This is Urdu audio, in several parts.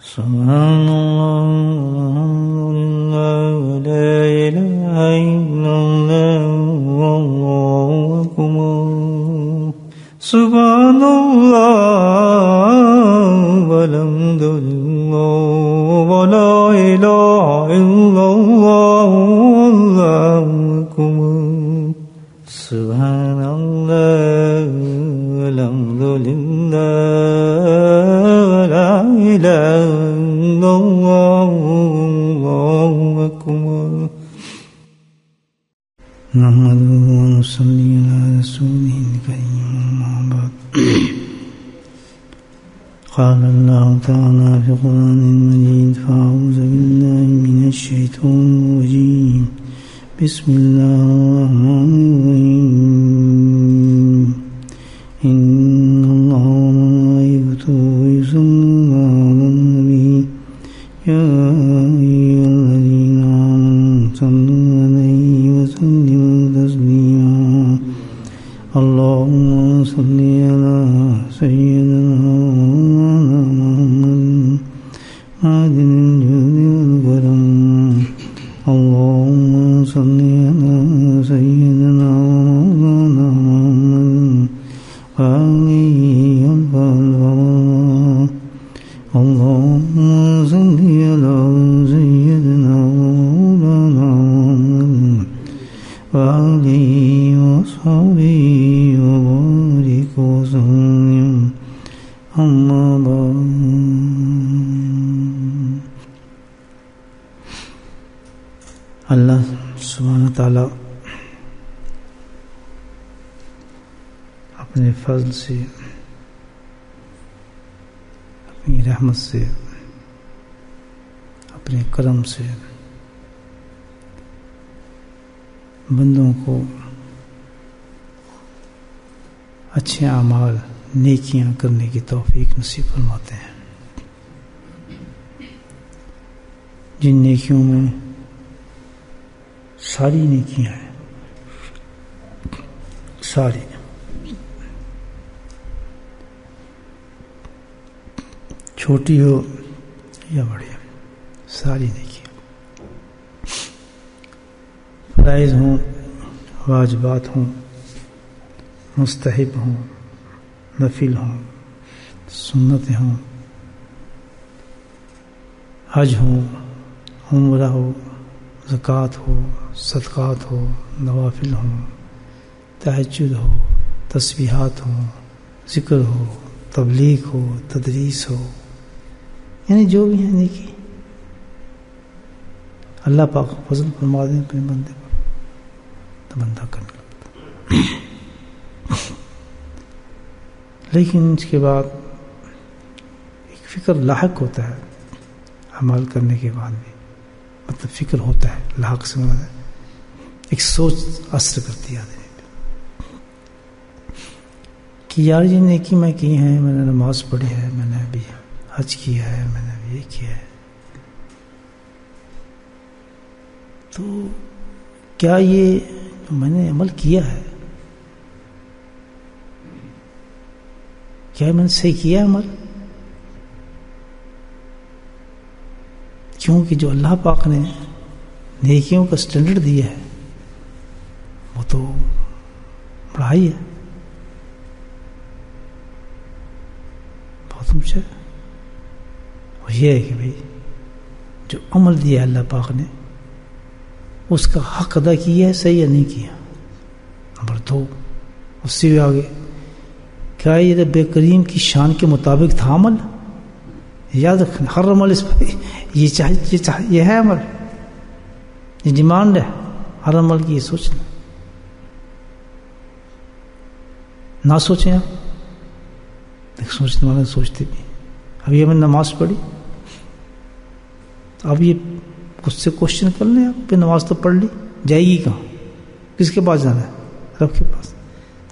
سبحان اللہ لا الہ الا اللہ واللہ اکبر سبحان اللہ والحمد للہ ولا الہ الا اللہ واللہ اکبر سبحان اللہ والحمد للہ ولا الہ الا اللہ واللہ اکبر نحمده ونصلي على رسوله الكريم أما بعد قال الله تعالى في القرآن المجيد فأعوذ بالله من الشيطان الرجيم بسم الله الرحمن الرحيم إن الله وملائكته يصلون على النبي يا أيها الذين آمنوا صلوا عليه وسلموا تسليما اللهم صل على سيدنا محمد معدن الجود والكرم اللهم صل على سيدنا مولانا محمد وآله والبركة اللهم صل على سيدنا مولانا محمد وآله وصحبه وبارك وسلم أما بعد اللہ سبحانہ تعالیٰ اپنے فضل سے اپنی رحمت سے اپنے کرم سے بندوں کو اچھے اعمال نیکیاں کرنے کی توفیق نصیب فرماتے ہیں. جن نیکیوں میں ساری نیکیاں ہیں، ساری چھوٹی ہو یا بڑی ساری نیکیاں، فرائض ہوں، واجبات ہوں، مستحب ہوں، نفل ہوں، سنتیں ہوں، حج ہو، عمرہ ہو، زکوٰۃ ہو، صدقات ہو، نوافل ہوں، تہجد ہو، تسبیحات ہوں، ذکر ہو، تبلیغ ہو، تدریس ہو، یعنی جو بھی ہے نیکی اللہ پاک فضل فرما دیں اپنے بندے پر تو بندہ کرنے لگتا. لیکن اس کے بعد ایک فکر لاحق ہوتا ہے عمل کرنے کے بعد بھی، مطلب فکر ہوتا ہے، لاحق سے مراد ہے ایک سوچ اثر کرتی ہے آدمی پہ کہ یار یہ نیکی میں کی ہے، میں نے نماز پڑھی ہے، میں نے ابھی حج کیا ہے، میں نے ابھی یہ کیا ہے، تو کیا یہ جو میں نے عمل کیا ہے کیا میں نے صحیح کیا ہے عمل؟ کیونکہ جو اللہ پاک نے نیکیوں کا سٹینڈرڈ دیا ہے وہ تو بڑھائی ہے، بہت اونچا ہے. وہ یہ ہے کہ بھائی جو عمل دیا ہے اللہ پاک نے اس کا حق ادا کیا ہے، صحیح یا نہیں کیا. نمبر 2 اس سے بھی آگے کیا یہ رب کریم کی شان کے مطابق تھا عمل؟ یاد رکھنا ہر عمل اس پر یہ ہے عمل، یہ ڈیمانڈ ہے ہر عمل کی. یہ سوچنا نہ سوچیں آپ، سوچنے والے سوچتے بھی. اب یہ میں نماز پڑھی، اب یہ خود سے کوشچن کر لیں آپ پہ، نماز تو پڑھ لی، جائے گی کہاں؟ کس کے پاس جانا ہے؟ رب کے پاس.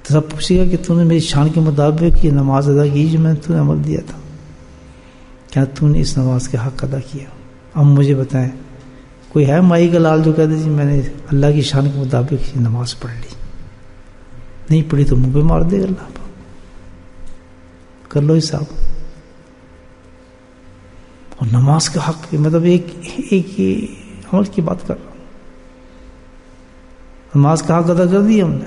تو رب پوچھے گا کہ تو نے میری شان کے مطابق یہ نماز ادا کی جو میں نے تو نے عمل دیا تھا، کیا تو نے اس نماز کے حق ادا کیا؟ اب مجھے بتائیں کوئی ہے مائی کا لال جو کہتے جی میں نے اللہ کی شان کے مطابق یہ نماز پڑھ لی؟ نہیں پڑھی تو منہ پہ مار دے گا اللہ پاک. کر لو حساب. اور نماز کا حق مطلب ایک عمل کی بات کر رہا ہوں. نماز کا حق ادا کر دیا ہم نے.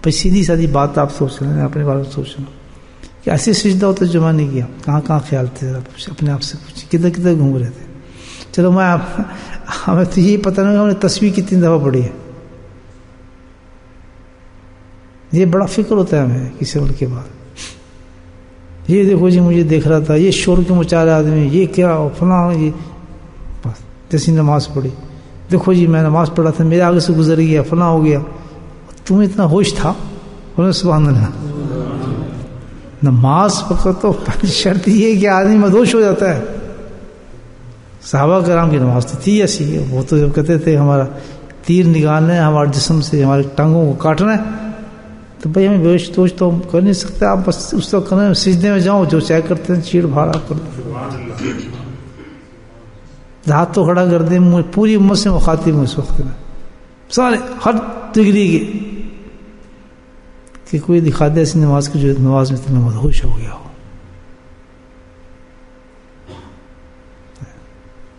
بھائی سیدھی سادی بات آپ سوچ رہے ہیں, اپنے بارے میں سوچ رہے ہیں کہ ایسے سجدہ ہوتا جو میں نے کیا, کہاں خیال تھے, اپنے آپ سے پوچھیں کدھر گھوم رہے تھے. چلو ہمیں تو یہ پتہ نہیں ہم نے تسبیح کتنی دفعہ پڑھی ہے. یہ بڑا فکر ہوتا ہے ہمیں کسی عمل کے بعد. یہ دیکھو جی مجھے دیکھ رہا تھا, یہ شور کیوں مچا رہا آدمی, یہ کیا فلاں, یہ بس جیسی نماز پڑھی, دیکھو جی میں نماز پڑھا تھا میرے آگے سے گزر گیا, فلاں ہو گیا. تمہیں اتنا ہوش تھا؟ سبحان اللہ. نماز وقت تو شرط یہ ہے کہ آدمی مدہوش ہو جاتا ہے. صحابہ کرام کی نماز تو تھی ایسی, وہ تو جب کہتے تھے ہمارا تیر نکالنا ہے ہمارے جسم سے, ہمارے ٹانگوں کو کاٹنا ہے, تو بھائی ہمیں بیش توش تو ہم کر نہیں سکتے. آپ بس اس وقت کریں سجدے میں جاؤ, جو چاہے کرتے ہیں چیڑ بھاڑا کرتے, ہاتھ تو کھڑا کر دیں. پوری امت سے مخاطب ہوں اس وقت میں, سارے ہر ڈگری کے, کہ کوئی دکھا دے ایسی نماز کی جو نماز میں تمہیں مدہوش ہو گیا ہو.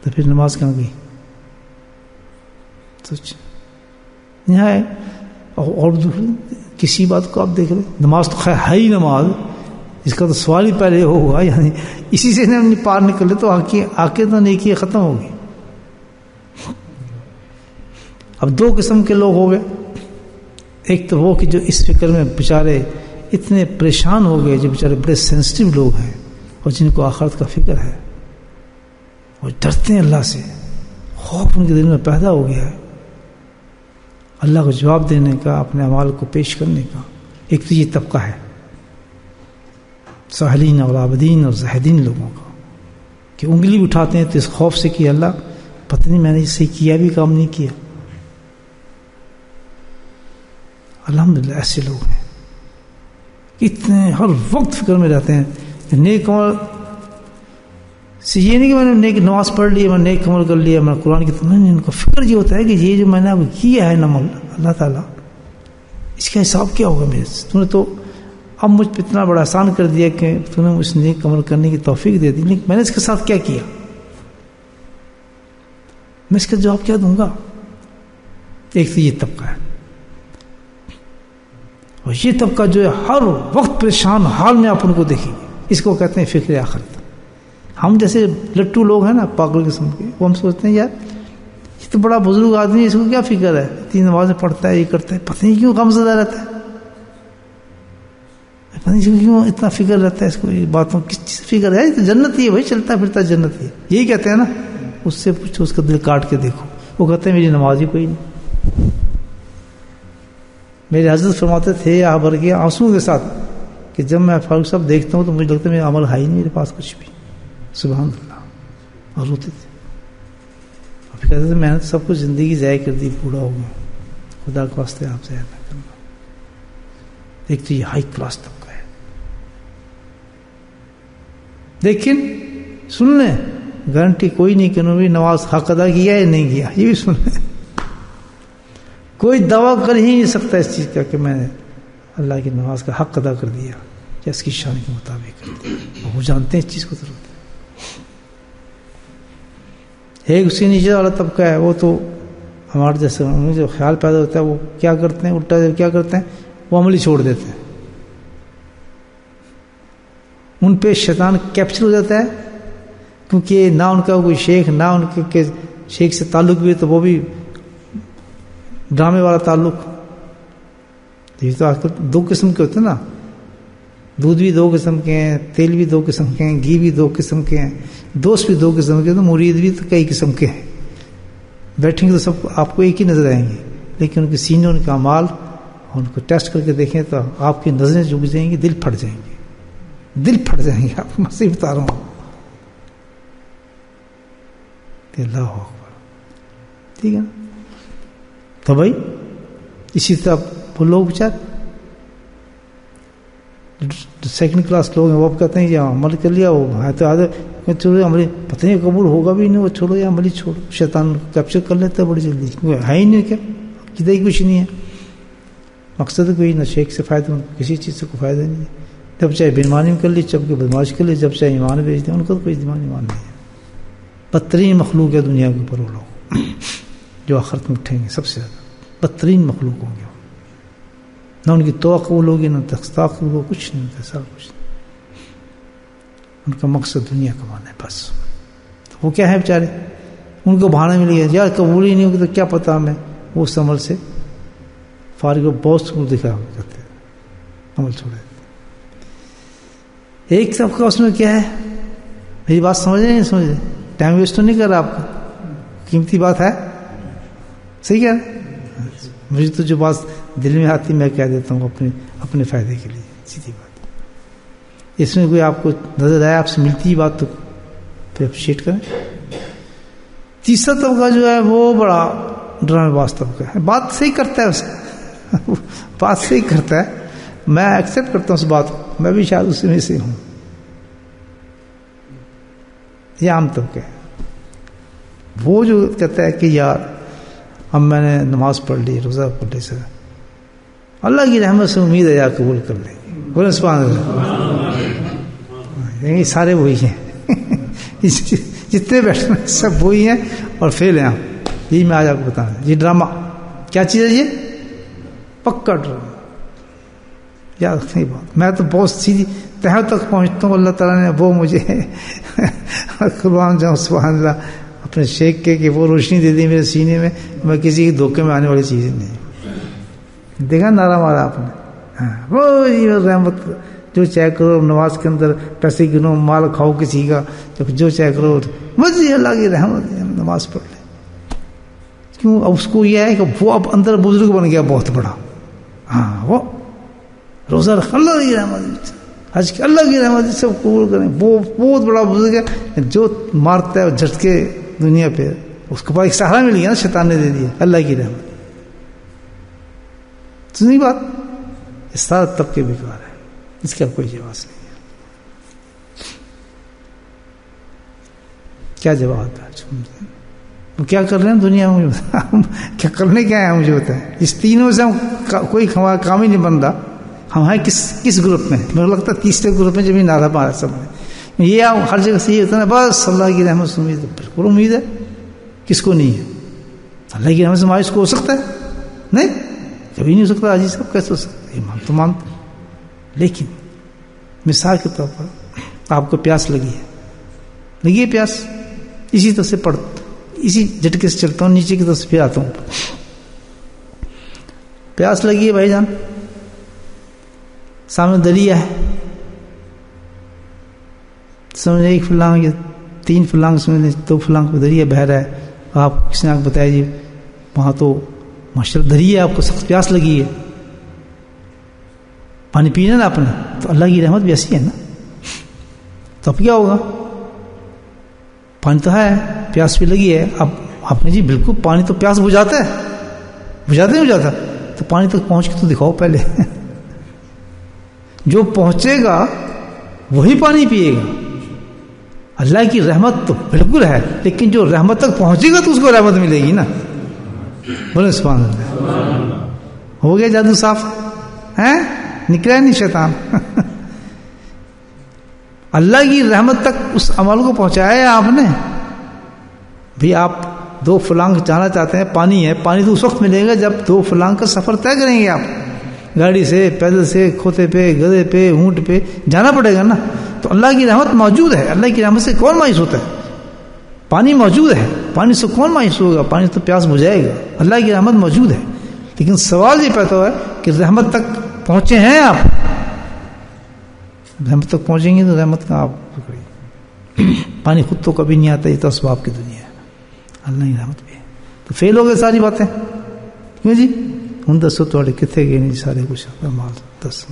تو پھر نماز کہاں گئی؟ سچ یہاں ہے. اور کسی بات کو آپ دیکھ لیں, نماز تو خیر ہے ہی نماز, اس کا تو سوال ہی پہلے ہوگا, یعنی اسی سے ہم پار نکلے تو آکے تو نیکی ختم ہوگی. اب دو قسم کے لوگ ہو گئے. ایک تو وہ کہ جو اس فکر میں بیچارے اتنے پریشان ہو گئے, جو بیچارے بڑے سینسٹیو لوگ ہیں اور جن کو آخرت کا فکر ہے, وہ ڈرتے ہیں اللہ سے, خوف ان کے دل میں پیدا ہو گیا ہے اللہ کو جواب دینے کا, اپنے اعمال کو پیش کرنے کا. ایک تو یہ طبقہ ہے ساحلین اور عابدین اور زاہدین لوگوں کا, کہ انگلی اٹھاتے ہیں تو اس خوف سے کہ اللہ پتہ نہیں میں نے اس سے کیا بھی کام نہیں کیا. الحمدللہ ایسے لوگ ہیں اتنے ہر وقت فکر میں رہتے ہیں. نیک عمل سے یہ نہیں کہ میں نے نیک نماز پڑھ لی, میں نیک عمل کر لیا, میں قرآن کی نہیں, ان کا فکر یہ ہوتا ہے کہ یہ جو میں نے اب کیا ہے عمل, اللہ تعالیٰ اس کا حساب کیا ہوگا میرے سے. تو نے تو اب مجھ پہ اتنا بڑا احسان کر دیا کہ تو نے اس نیک عمل کرنے کی توفیق دے دی, لیکن میں نے اس کے ساتھ کیا کیا, میں اس کا جواب کیا دوں گا. ایک تو یہ طبقہ ہے, اور یہ طبقہ جو ہے ہر وقت پریشان حال میں آپ ان کو دیکھیں گے, اس کو کہتے ہیں فکر آخرت. ہم جیسے لٹو لوگ ہیں نا, پاگل قسم کے, وہ ہم سوچتے ہیں یار یہ تو بڑا بزرگ آدمی ہے, اس کو کیا فکر ہے, 3 نمازیں پڑھتا ہے, یہ کرتا ہے, پتہ نہیں کیوں غم زدہ رہتا ہے, پتہ نہیں کیوں اتنا فکر رہتا ہے اس کو, یہ باتوں کس چیز فکر ہے. تو جنت ہی ہے بھائی, چلتا پھرتا جنت ہی ہے, یہی کہتے ہیں نا. اس سے پوچھو, اس کا دل کاٹ کے دیکھو, وہ کہتے ہیں میری نماز ہی کوئی نہیں. میرے حضرت فرماتے تھے آ بھر کے آنسوں کے ساتھ کہ جب میں فاروق صاحب دیکھتا ہوں تو مجھے لگتا ہے میرا عمل ہے ہی نہیں میرے پاس کچھ بھی. سبحان اللہ. اور روتے تھے, اور پھر کہتے تھے میں نے تو سب کچھ زندگی ضائع کر دی, بوڑھا ہو گیا, خدا کے واسطے آپ ضائع نہ کرنا. ایک تو یہ ہائی کلاس طبقہ ہے. لیکن سن لیں, گارنٹی کوئی نہیں کہ انہوں نے نماز حق ادا کیا یا نہیں کیا, یہ بھی سن لیں. کوئی دعویٰ کر ہی نہیں سکتا اس چیز کا کہ میں نے اللہ کی نماز کا حق ادا کر دیا یا اس کی شان کے مطابق کر دیا. وہ جانتے ہیں اس چیز کو ضرورت ہے. ایک اسی نیچے والا طبقہ ہے, وہ تو ہمارے جیسے انہیں جو خیال پیدا ہوتا ہے وہ کیا کرتے ہیں, الٹا کیا کرتے ہیں, وہ عمل ہی چھوڑ دیتے ہیں. ان پہ شیطان کیپچر ہو جاتا ہے, کیونکہ نہ ان کا کوئی شیخ, نہ ان کے شیخ سے تعلق بھی ہے, تو وہ بھی ڈرامے والا تعلق. یہ تو آج کل 2 قسم کے ہوتے ہیں نا, دودھ بھی 2 قسم کے ہیں, تیل بھی 2 قسم کے ہیں, گھی بھی 2 قسم کے ہیں, دوست بھی 2 قسم کے ہیں, تو مرید بھی تو کئی قسم کے ہیں. بیٹھیں گے تو سب آپ کو ایک ہی نظر آئیں گے, لیکن ان کے سینے, ان کا اعمال, ان کو ٹیسٹ کر کے دیکھیں تو آپ کی نظریں جھک جائیں گی, دل پھٹ جائیں گے, دل پھٹ جائیں گے. آپ کو میں سے بتا رہا ہوں کہ اللہ اکبر. ٹھیک ہے نا. تو بھائی اسی طرح وہ لوگ بچار سیکنڈ کلاس لوگ ہیں, وہ کہتے ہیں کہ عمل کر لیا, وہ ہے تو آدھے چھوڑو عمل, پتہ نہیں قبول ہوگا بھی نہیں, وہ چھوڑو یا عمل ہی چھوڑو. شیطان کیپچر کر لیتا ہے بڑی جلدی, ہے ہی نہیں, کیا کدھر ہی کچھ نہیں ہے, مقصد کوئی نہ شیخ سے فائدہ, کسی چیز سے کوئی فائدہ نہیں ہے. جب چاہے بےایمانی میں کر لی, جب کہ بدماش کر لی, جب چاہے ایمان بیچ دیں, ان کو تو کوئی ایمان نہیں ہے. بدترین مخلوق ہے دنیا کے اوپر وہ لوگ جو آخرت میں اٹھیں گے، سب سے زیادہ بدترین مخلوق ہوں گے. نہ ان کی توبہ قبول ہوگی، نہ تخصاص قبول ہوگا، کچھ نہیں ہوتا، سب کچھ نہیں. ان کا مقصد دنیا کمانا ہے بس. وہ کیا ہے بیچارے، ان کو بہانا مل گیا یار قبول ہی نہیں ہوگی تو کیا پتا ہمیں، وہ اس عمل سے فارغ بہت کو دکھا کرتے عمل چھوڑے. ایک طبقہ اس میں کیا ہے، میری بات سمجھ رہے نہیں سمجھ رہے، ٹائم ویسٹ تو نہیں کر رہا آپ کا، قیمتی بات ہے، صحیح کہہ رہے. مجھے تو جو بات دل میں آتی میں کہہ دیتا ہوں اپنے فائدے کے لیے، سیدھی بات. اس میں کوئی آپ کو نظر آئے آپ سے ملتی ہی بات تو پھر اپریشیٹ کریں. تیسرا طبقہ جو ہے وہ بڑا ڈرامے باز طبقہ ہے، بات صحیح کرتا ہے اسے بات صحیح کرتا ہے، میں ایکسیپٹ کرتا ہوں اس بات کو، میں بھی شاید اسی میں سے ہوں. یہ عام طبقہ ہے. وہ جو کہتا ہے کہ یار اب میں نے نماز پڑھ لی، روزہ پڑھ لی، سر اللہ کی رحمت سے امید ہے یار قبول کر لیں گے، بولے سبحان اللہ. یہ سارے وہی ہیں جتنے بیٹھے ہیں سب وہی ہیں اور فیل ہیں. یہی میں آج آپ کو بتا دیں، یہ ڈرامہ کیا چیز ہے، یہ پکا ڈرامہ. یاد رکھنے کی بات، میں تو بہت سیدھی تہہ تک پہنچتا ہوں، اللہ تعالیٰ نے وہ مجھے قربان جاؤں سبحان اللہ اپنے شیخ کے کہ وہ روشنی دے دی میرے سینے میں، میں کسی کے دھوکے میں آنے والی چیز نہیں. دیکھا نعرہ مارا آپ نے، ہاں وہ رحمت، جو چاہے کرو نماز کے اندر پیسے گنو، مال کھاؤ کسی کا، جو چاہے کرو، مجھے اللہ کی رحمت نماز پڑھ لے. کیوں؟ اب اس کو یہ ہے کہ وہ اب اندر بزرگ بن گیا بہت بڑا. ہاں وہ روزہ رکھ اللہ کی رحمت، حج کی اللہ کی رحمت سب قبول کریں، وہ بہت بڑا بزرگ ہے. جو مارتا ہے جھٹکے دنیا پہ، اس کے بعد ایک سہارا مل گیا نا، شیطان نے دے دیا اللہ کی رحمت. سنی بات، اس سارا طبقے بیکار ہے، اس کا کوئی جواز نہیں ہے. کیا جواب ہے؟ وہ کیا کر رہے ہیں دنیا میں کیا کرنے کیا ہے مجھے بتائیں. اس تینوں سے ہم کوئی کام ہی نہیں بن رہا. ہم ہیں کس گروپ میں؟ مجھے لگتا ہے تیسرے گروپ میں جب نارا پا سب میں یہ ہر جگہ سے یہ ہوتا ہے نا، بس اللہ کی رحمت سے امید ہے. بالکل امید ہے، کس کو نہیں ہے؟ اللہ کی رحمت سے مایوس کو ہو سکتا ہے؟ نہیں، کبھی نہیں ہو سکتا. عزیز صاحب کیسے ہو سکتا ہے؟ ایمان تو مانتا. لیکن مثال کے طور پر آپ کو پیاس لگی ہے پیاس، اسی طرح سے اسی جھٹکے سے چلتا ہوں نیچے کی طرف سے پھر آتا ہوں. پیاس لگی ہے بھائی جان، سامنے دریا ہے، سمجھے ایک فلانگ یا 3 فلانگ سمجھے 2 فلانگ کو دریا بہہ رہا ہے. آپ کس نے آپ کو بتایا جی وہاں تو ماشاءاللہ دریا ہے، آپ کو سخت پیاس لگی ہے، پانی پینا نا آپ نے، تو اللہ کی رحمت بھی ایسی ہے نا. تو اب کیا ہوگا؟ پانی تو ہے، پیاس بھی لگی ہے. اب آپ نے جی بالکل پانی تو پیاس بجھاتا ہے، بجھاتا تو پانی تک پہنچ کے تو دکھاؤ پہلے. جو پہنچے گا وہی پانی پیے گا. اللہ کی رحمت تو بالکل ہے، لیکن جو رحمت تک پہنچے گا تو اس کو رحمت ملے گی نا. بولے سبحان اللہ. ہو گیا جادو صاف ہے، نکلا نہیں شیطان. اللہ کی رحمت تک اس عمل کو پہنچایا ہے آپ نے. بھی آپ 2 فلانگ جانا چاہتے ہیں، پانی ہے، پانی تو اس وقت ملے گا جب 2 فلانگ کا سفر طے کریں گے. آپ گاڑی سے، پیدل سے، کھوتے پہ، گدھے پہ، اونٹ پہ جانا پڑے گا نا. تو اللہ کی رحمت موجود ہے. اللہ کی رحمت سے کون مایوس ہوتا ہے؟ پانی موجود ہے، پانی سے کون مایوس ہوگا؟ پانی تو پیاس بجھائے گا. اللہ کی رحمت موجود ہے، لیکن سوال یہ پیدا ہوا ہے کہ رحمت تک پہنچے ہیں آپ؟ رحمت تک پہنچیں گے تو رحمت کا آپ پکڑی. پانی خود تو کبھی نہیں آتا، یہ تو اسباب کی دنیا ہے، اللہ کی رحمت بھی ہے. تو فیل ہو گئے ساری باتیں. کیوں جی؟ ہوں دسو تھوڑے کتنے گئے نہیں سارے کچھ مال دس.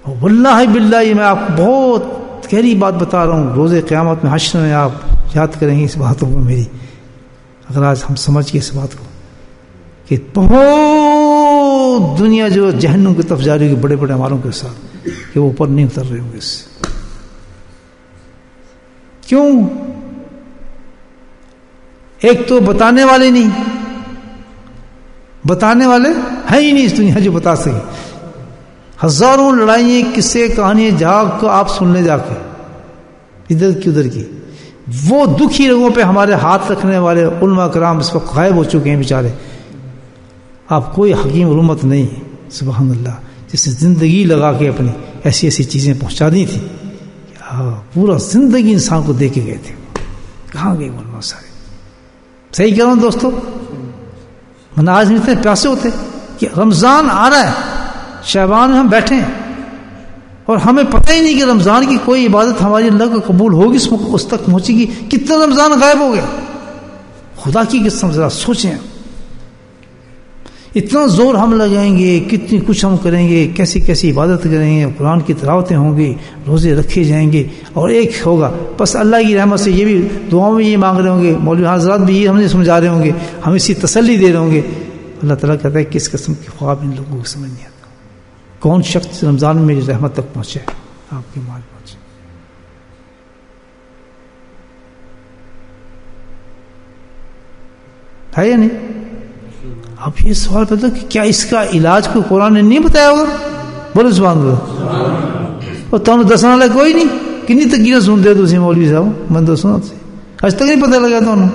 واللہ باللہ میں آپ کو بہت گہری بات بتا رہا ہوں. روز قیامت میں حشر میں آپ یاد کریں گے اس باتوں کو میری. اگر آج ہم سمجھ گئے اس بات کو کہ بہت دنیا جو جہنم کی طرف جا رہی ہوگی بڑے بڑے عمالوں کے ساتھ، کہ وہ اوپر نہیں اتر رہے ہوں گے اس سے. کیوں؟ ایک تو بتانے والے نہیں، بتانے والے ہیں ہی نہیں اس دنیا جو بتا سکے. ہزاروں لڑائیاں، قصے، کہانیاں جا کو آپ سن لیں جا کے ادھر کی ادھر کی. وہ دکھی لوگوں پہ ہمارے ہاتھ رکھنے والے علماء کرام اس وقت غائب ہو چکے ہیں بیچارے. آپ کوئی حکیم علومت نہیں سبحان اللہ جس نے زندگی لگا کے اپنی ایسی ایسی چیزیں پہنچا دی تھی. پورا زندگی انسان کو دے کے گئے تھے. کہاں گئے علماء سارے؟ صحیح کہہ رہا ہوں دوستو. آج اتنے پیاسے ہوتے کہ رمضان آ رہا ہے, شعبان میں ہم بیٹھے ہیں اور ہمیں پتہ ہی نہیں کہ رمضان کی کوئی عبادت ہماری اللہ کو قبول ہوگی, اس تک پہنچے گی. کتنا رمضان غائب ہو گیا. خدا کی قسم ذرا سوچیں, اتنا زور ہم لگائیں گے, کتنی کچھ ہم کریں گے, کیسی کیسی عبادت کریں گے, قرآن کی تلاوتیں ہوں گی, روزے رکھے جائیں گے, اور ایک ہوگا بس اللہ کی رحمت سے یہ بھی دعاؤں میں یہ مانگ رہے ہوں گے, مولوی حضرات بھی یہ ہمیں سمجھا رہے ہوں گے, ہم اسی تسلی دے رہے ہوں گے. اللہ تعالیٰ کہتا ہے کس قسم کے خواب ان لوگوں کو سمجھ نہیں آتا. کون شخص رمضان میں میری رحمت تک پہنچے, آپ کے مال پہنچے. ہے یا نہیں؟ اب یہ سوال پیدا کہ کیا اس کا علاج کو قرآن نے نہیں بتایا ہوگا؟ بولو سبحان اللہ. اور تمہیں دسنے والا کوئی نہیں. کنی تقریریں سنتے ہو تھی مولوی صاحب, میں دسوں آج تک نہیں پتہ لگا تمہیں.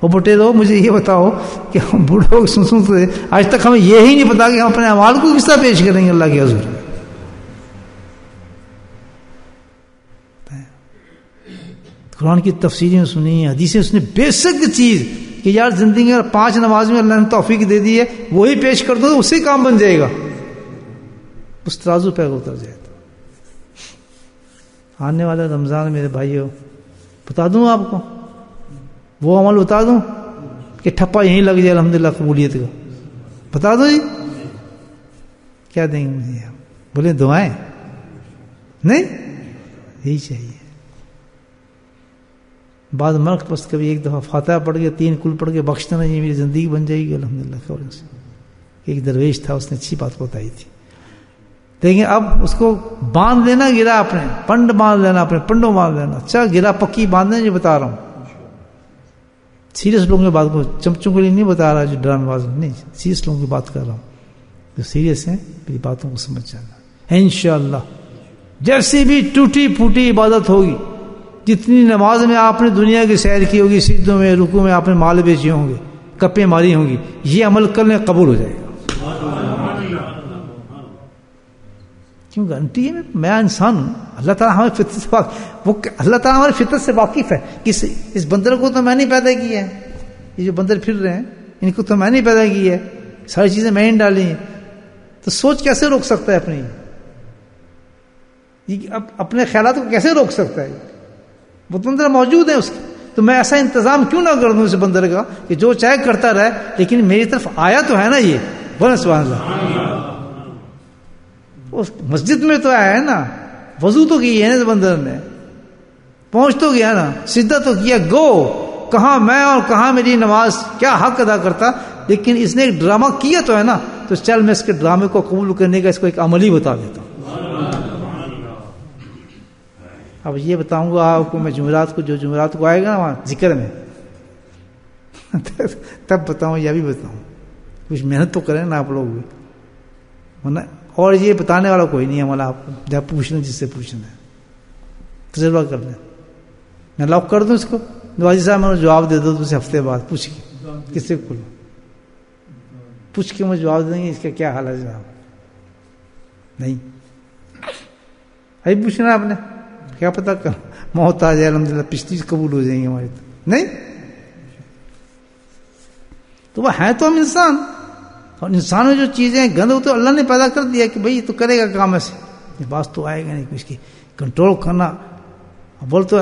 وہ بٹے دو مجھے یہ بتاؤ کہ ہم بوڑھوں کو سنتے آج تک ہمیں یہی نہیں پتا کہ ہم اپنے اعمال کو کس طرح پیش کریں گے اللہ کے حضور. قرآن کی تفسیریں سنی, حدیثیں سنی, بیسک چیز کہ یار زندگی میں 5 نماز میں اللہ نے توفیق دے دی ہے, وہی پیش کر دو, اسی کام بن جائے گا, اس ترازو پہ اتر جائے. آنے والا رمضان میرے بھائیوں بتا دوں آپ کو, وہ عمل بتا دوں کہ ٹھپا یہیں لگ جائے الحمدللہ قبولیت کا, بتا دو جی. کیا دیں گے مجھے آپ؟ بولے دعائیں نہیں, یہی چاہیے. بعد مرگ پس کبھی ایک دفعہ فاتحہ پڑھ کے 3 کل پڑھ کے بخش دینا, یہ میری زندگی بن جائے گی الحمدللہ. قول سے ایک درویش تھا, اس نے اچھی بات بتائی تھی. دیکھیں اب اس کو باندھ لینا گرا, اپنے پنڈ باندھ لینا, اپنے پنڈوں باندھ لینا. اچھا گرا پکی باندھنے جو بتا رہا ہوں, سیریس لوگوں کی بات کو, چمچوں کے لیے نہیں بتا رہا جو ڈرامے باز نہیں, سیریس لوگوں کی بات کر رہا ہوں جو سیریس ہیں. میری باتوں کو سمجھ جانا. انشاءاللہ جیسی بھی ٹوٹی پھوٹی عبادت ہوگی, جتنی نماز میں آپ نے دنیا کی سیر کی ہوگی, سجدوں میں رکوع میں آپ نے مال بیچے ہوں گے, کپیں ماری ہوں گی, یہ عمل کرنے قبول ہو جائے گا. کیوں گارنٹی ہے؟ میں انسان ہوں, اللہ تعالیٰ ہمیں فطرت سے وہ اللہ تعالیٰ ہماری فطرت سے واقف ہے. اس بندر کو تو میں نہیں پیدا کیا ہے, یہ جو بندر پھر رہے ہیں ان کو تو میں نہیں پیدا کی ہے, ساری چیزیں میں نے ڈالی ہیں. تو سوچ کیسے روک سکتا ہے اپنی, اپنے خیالات کو کیسے روک سکتا ہے؟ وہ بندر موجود ہے اس کی, تو میں ایسا انتظام کیوں نہ کر دوں اس بندر کا کہ جو چاہے کرتا رہے, لیکن میری طرف آیا تو ہے نا. یہ بولے سبحان اللہ. اس مسجد میں تو آیا ہے نا, وضو تو کی ہے نا, بندر نے پہنچ تو گیا نا, سجدہ تو کیا. گو کہاں میں اور کہاں میری نماز کیا حق ادا کرتا, لیکن اس نے ایک ڈرامہ کیا تو ہے نا. تو چل میں اس کے ڈرامے کو قبول کرنے کا اس کو ایک عملی بتا دیتا ہوں. اب یہ بتاؤں گا آپ کو میں جمعرات کو, جو جمعرات کو آئے گا نا وہاں ذکر میں تب بتاؤں یا بھی بتاؤں. کچھ محنت تو کریں نا آپ لوگ بھی, اور یہ بتانے والا کوئی نہیں ہے ہمارا. آپ کو جب پوچھنا جس سے پوچھنا ہے تجربہ کر لیں. میں لاک کر دوں اس کو, نوازی صاحب میں جواب دے دو دوسرے ہفتے بعد, پوچھ کے کس سے کھولوں, پوچھ کے مجھے جواب دیں گے اس کا کیا حال ہے جناب. نہیں ابھی پوچھنا آپ نے, کیا پتا کر موت آ جائے الحمدللہ پچھلی قبول ہو جائیں گے ہماری. تو نہیں تو وہ ہے تو ہم انسان, اور انسان میں جو چیزیں گند ہو تو اللہ نے پیدا کر دیا کہ بھائی تو کرے گا کام ایسے, یہ بات تو آئے گا نہیں. اس کی کنٹرول کرنا بول تو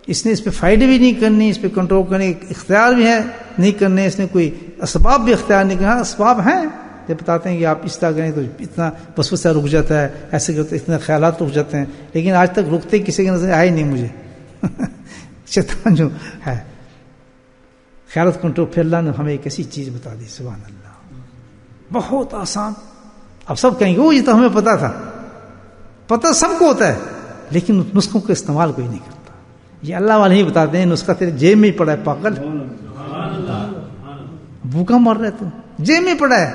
اس نے اس پہ فائدے بھی نہیں کرنی, اس پہ کنٹرول کرنے اختیار بھی ہے نہیں کرنے, اس نے کوئی اسباب بھی اختیار نہیں کرنا. اسباب ہیں یہ بتاتے ہیں کہ آپ اس طرح کریں تو اتنا وسوسہ رک جاتا ہے, ایسے کرتے اتنے خیالات رک جاتے ہیں, لیکن آج تک رکتے کسی کے نظر آئے نہیں مجھے. شیطان جو ہے خیالات کنٹرول, پھر اللہ نے ہمیں ایک ایسی چیز بتا دی سبحان اللہ, بہت آسان. اب سب کہیں گے وہ یہ تو ہمیں پتا تھا, پتہ سب کو ہوتا ہے, لیکن نسخوں کا استعمال کوئی نہیں کرتا. یہ اللہ والے ہی بتاتے ہیں نسخہ تیرے جیب میں ہی پڑا ہے پاگل, بھوکا مر رہے تو جیب میں پڑا ہے,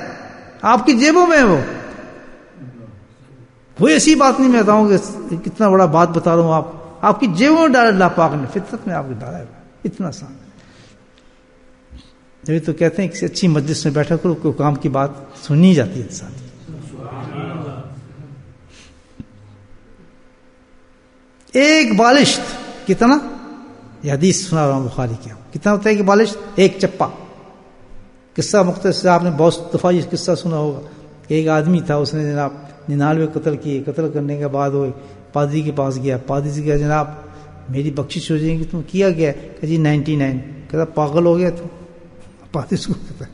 آپ کی جیبوں میں ہے وہ. کوئی ایسی بات نہیں میں بتاؤں کہ کتنا بڑا بات بتا رہا ہوں آپ آپ کی جیبوں میں ڈالا اللہ پاک نے، فطرت میں آپ کو ڈالا ہے، اتنا آسان ہے۔ جبھی تو کہتے ہیں کسی اچھی مجلس میں بیٹھا کرو، کوئی کام کی بات سننی جاتی ہے انسان۔ ایک بالشت کتنا، یہ حدیث سنا رہا ہوں بخاری کی، کتنا ہوتا ہے کہ بالشت؟ ایک چپا۔ قصہ مختصر آپ نے بہت دفعہ یہ قصہ سنا ہوگا، ایک آدمی تھا، اس نے جناب 99 قتل کیے، قتل کرنے کے بعد وہ پادری کے پاس گیا، پادری سے کہا جناب میری بخشش ہو جائے گی، تم کیا گیا؟ کہ جی 99۔ کہتا پاگل ہو گیا تو پادری کو کہتا ہے۔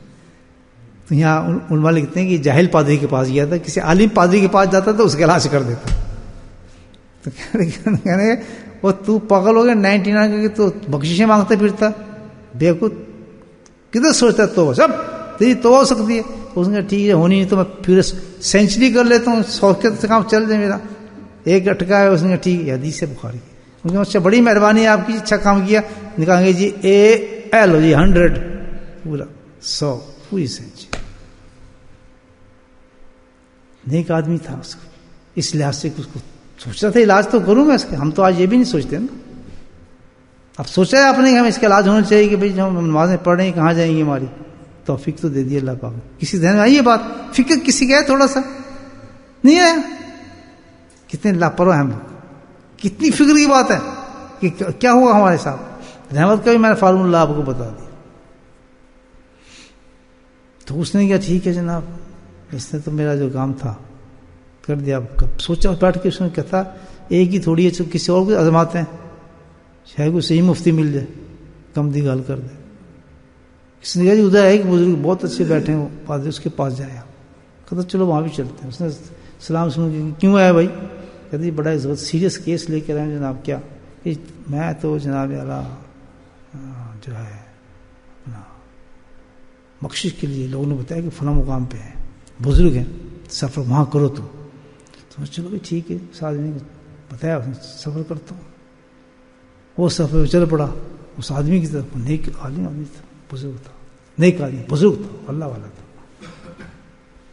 تو یہاں علماء لکھتے ہیں کہ جاہل پادری کے پاس گیا تھا، کسی عالم پادری کے پاس جاتا تو اس کا علاج کر دیتا۔ تو کہنے وہ تو پاگل ہو گیا 99 کے تو بخششیں مانگتا پھرتا، بیوقوف کدھر سوچتا ہے توبہ؟ سب تیری توبہ ہو سکتی ہے۔ اس نے کہا ٹھیک ہے ہونی نہیں تو میں پھر سینچری کر لیتا ہوں، 100 سے کام چل جائے میرا، ایک اٹکا ہے۔ اس نے کہا ٹھیک ہے، حدیث ہے بخاری کی۔ اچھا بڑی مہربانی ہے آپ کی، اچھا کام کیا، نکالیں گے جی AL جی 100 پورا 100 پوری سینچری۔ نیک آدمی تھا اس کو، اس لحاظ سے اس کو سوچتا تھا علاج تو کروں میں اس کا۔ ہم تو آج یہ بھی نہیں سوچتے نا، اب سوچا ہے آپ نے کہ ہم اس کا علاج ہونا چاہیے کہ بھائی جو ہم نمازیں پڑھ رہے ہیں کہاں جائیں گی، ہماری توفیق تو دے دی اللہ پاک نے۔ کسی ذہن میں آئی یہ بات؟ فکر کسی کا ہے تھوڑا سا؟ نہیں آیا؟ کتنے لاپرواہ ہم لوگ، کتنی فکر کی بات ہے کہ کیا ہوا ہمارے ساتھ۔ رحمت کا بھی میں نے فارم اللہ آپ کو بتا دیا۔ تو اس نے کہا ٹھیک ہے جناب، اس نے تو میرا جو کام تھا کر دیا۔ سوچا بیٹھ کے اس نے کہتا ایک ہی تھوڑی ہے، کسی اور کو آزماتے ہیں، شاید کوئی صحیح مفتی مل جائے، کم دی گال کر دے۔ کسی نے کہا جی ادھر ہے ایک بزرگ بہت اچھے بیٹھے ہیں، وہ پادری اس کے پاس جائے آپ۔ کہتا چلو وہاں بھی چلتے ہیں۔ اس نے سلام سن کے کیوں آیا بھائی؟ کہتے جی بڑا سیریس کیس لے کے آئے ہیں جناب۔ کیا؟ کہ میں تو جناب اعلیٰ جو ہے اپنا بخشش کے لیے لوگوں نے بتایا کہ فلاں مقام پہ ہے، بزرگ ہیں، سفر وہاں کرو تو چلو بھائی ٹھیک ہے، اس آدمی نے بتایا، سفر کرتا ہوں۔ وہ سفر چل پڑا اس آدمی کی طرف، نیک آدمی تھا، بزرگ تھا، نیک آدمی بزرگ تھا، اللہ والا تھا۔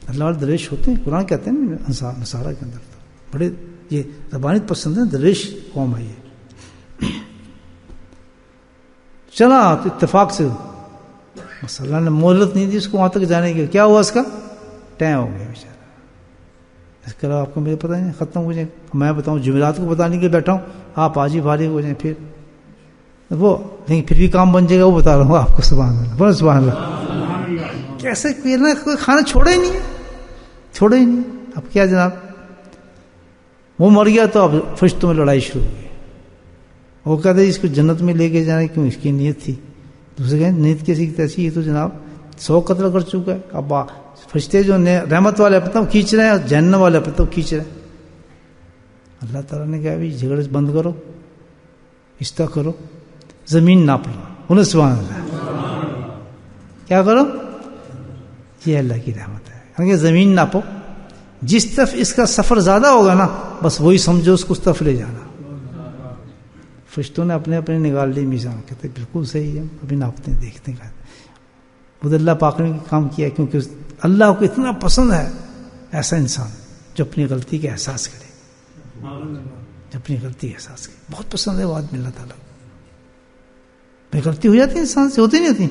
اللہ والے درویش ہوتے ہیں، قرآن کہتے ہیں نا نصارہ کے اندر تھا، بڑے یہ ربانیت پسند ہے، درویش قوم ہے یہ۔ چلا تو اتفاق سے بس اللہ نے مہلت نہیں دی اس کو وہاں تک جانے کی۔ کیا ہوا اس کا؟ ٹائم ہو گیا بیچارہ۔ اس کے علاوہ آپ کو میرے پتہ نہیں ختم ہو جائے، میں بتاؤں جمعرات کو بتانے کے لیے بیٹھا ہوں، آپ آج ہی فارغ ہو جائیں پھر وہ، لیکن پھر بھی کام بن جائے گا، وہ بتا رہا ہوں آپ کو۔ سبحان اللہ، بولو سبحان اللہ۔ کیسے کوئی کھانا چھوڑا ہی نہیں ہے، چھوڑا ہی نہیں۔ اب کیا جناب، وہ مر گیا تو اب فرشتوں میں لڑائی شروع ہو گئی۔ وہ کہتے اس کو جنت میں لے کے جانا، کیوں؟ اس کی نیت تھی۔ دوسرے کہیں نیت کیسی تیسی، یہ تو جناب 100 قتل کر چکا ہے۔ اب فرشتے جو رحمت والے اپنا کھینچ رہے ہیں اور جہنم والے اپنا کھینچ رہے ہیں۔ اللہ تعالیٰ نے کہا جھگڑے بند کرو، رشتہ کرو، زمین ناپ لو۔ انہیں سبحان اللہ، کیا کرو؟ یہ اللہ کی رحمت ہے۔ کیونکہ زمین ناپو، جس طرف اس کا سفر زیادہ ہوگا نا بس وہی سمجھو اس کو اس طرف لے جانا۔ فرشتوں نے اپنے اپنے نکال لی میزان، کہتے بالکل صحیح ہے، ابھی ناپتے ہیں دیکھتے ہیں۔ خود اللہ پاک نے کام کیا، کیونکہ اللہ کو اتنا پسند ہے ایسا انسان جو اپنی غلطی کا احساس کرے، جو اپنی غلطی کا احساس کرے، بہت پسند ہے وہ آدمی اللہ تعالیٰ کو۔ بے غلطی ہو جاتی ہے انسان سے، ہوتی نہیں ہوتی،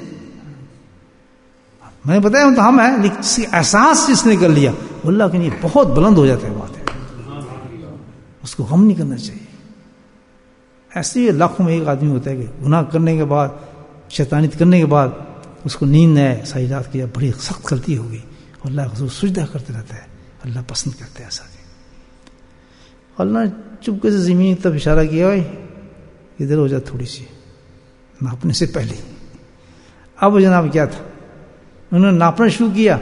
میں نے بتایا تو ہم ہیں، لیکن اس کا احساس جس نے کر لیا اللہ کے لیے بہت بلند ہو جاتا ہے بات ہے، اس کو غم نہیں کرنا چاہیے۔ ایسے ہی لاکھوں میں ایک آدمی ہوتا ہے کہ گناہ کرنے کے بعد، شیطانیت کرنے کے بعد اس کو نیند نہ آئے، ساری رات کی بڑی سخت غلطی ہو گئی، اللہ کا سجدہ کرتے رہتا ہے، اللہ پسند کرتے ہیں ایسا کہ اللہ نے چپکے سے زمین کی طرف اشارہ کیا، بھائی ادھر ہو جا تھوڑی سی، ناپنے سے پہلے۔ اب جناب کیا تھا، انہوں نے ناپنا شروع کیا۔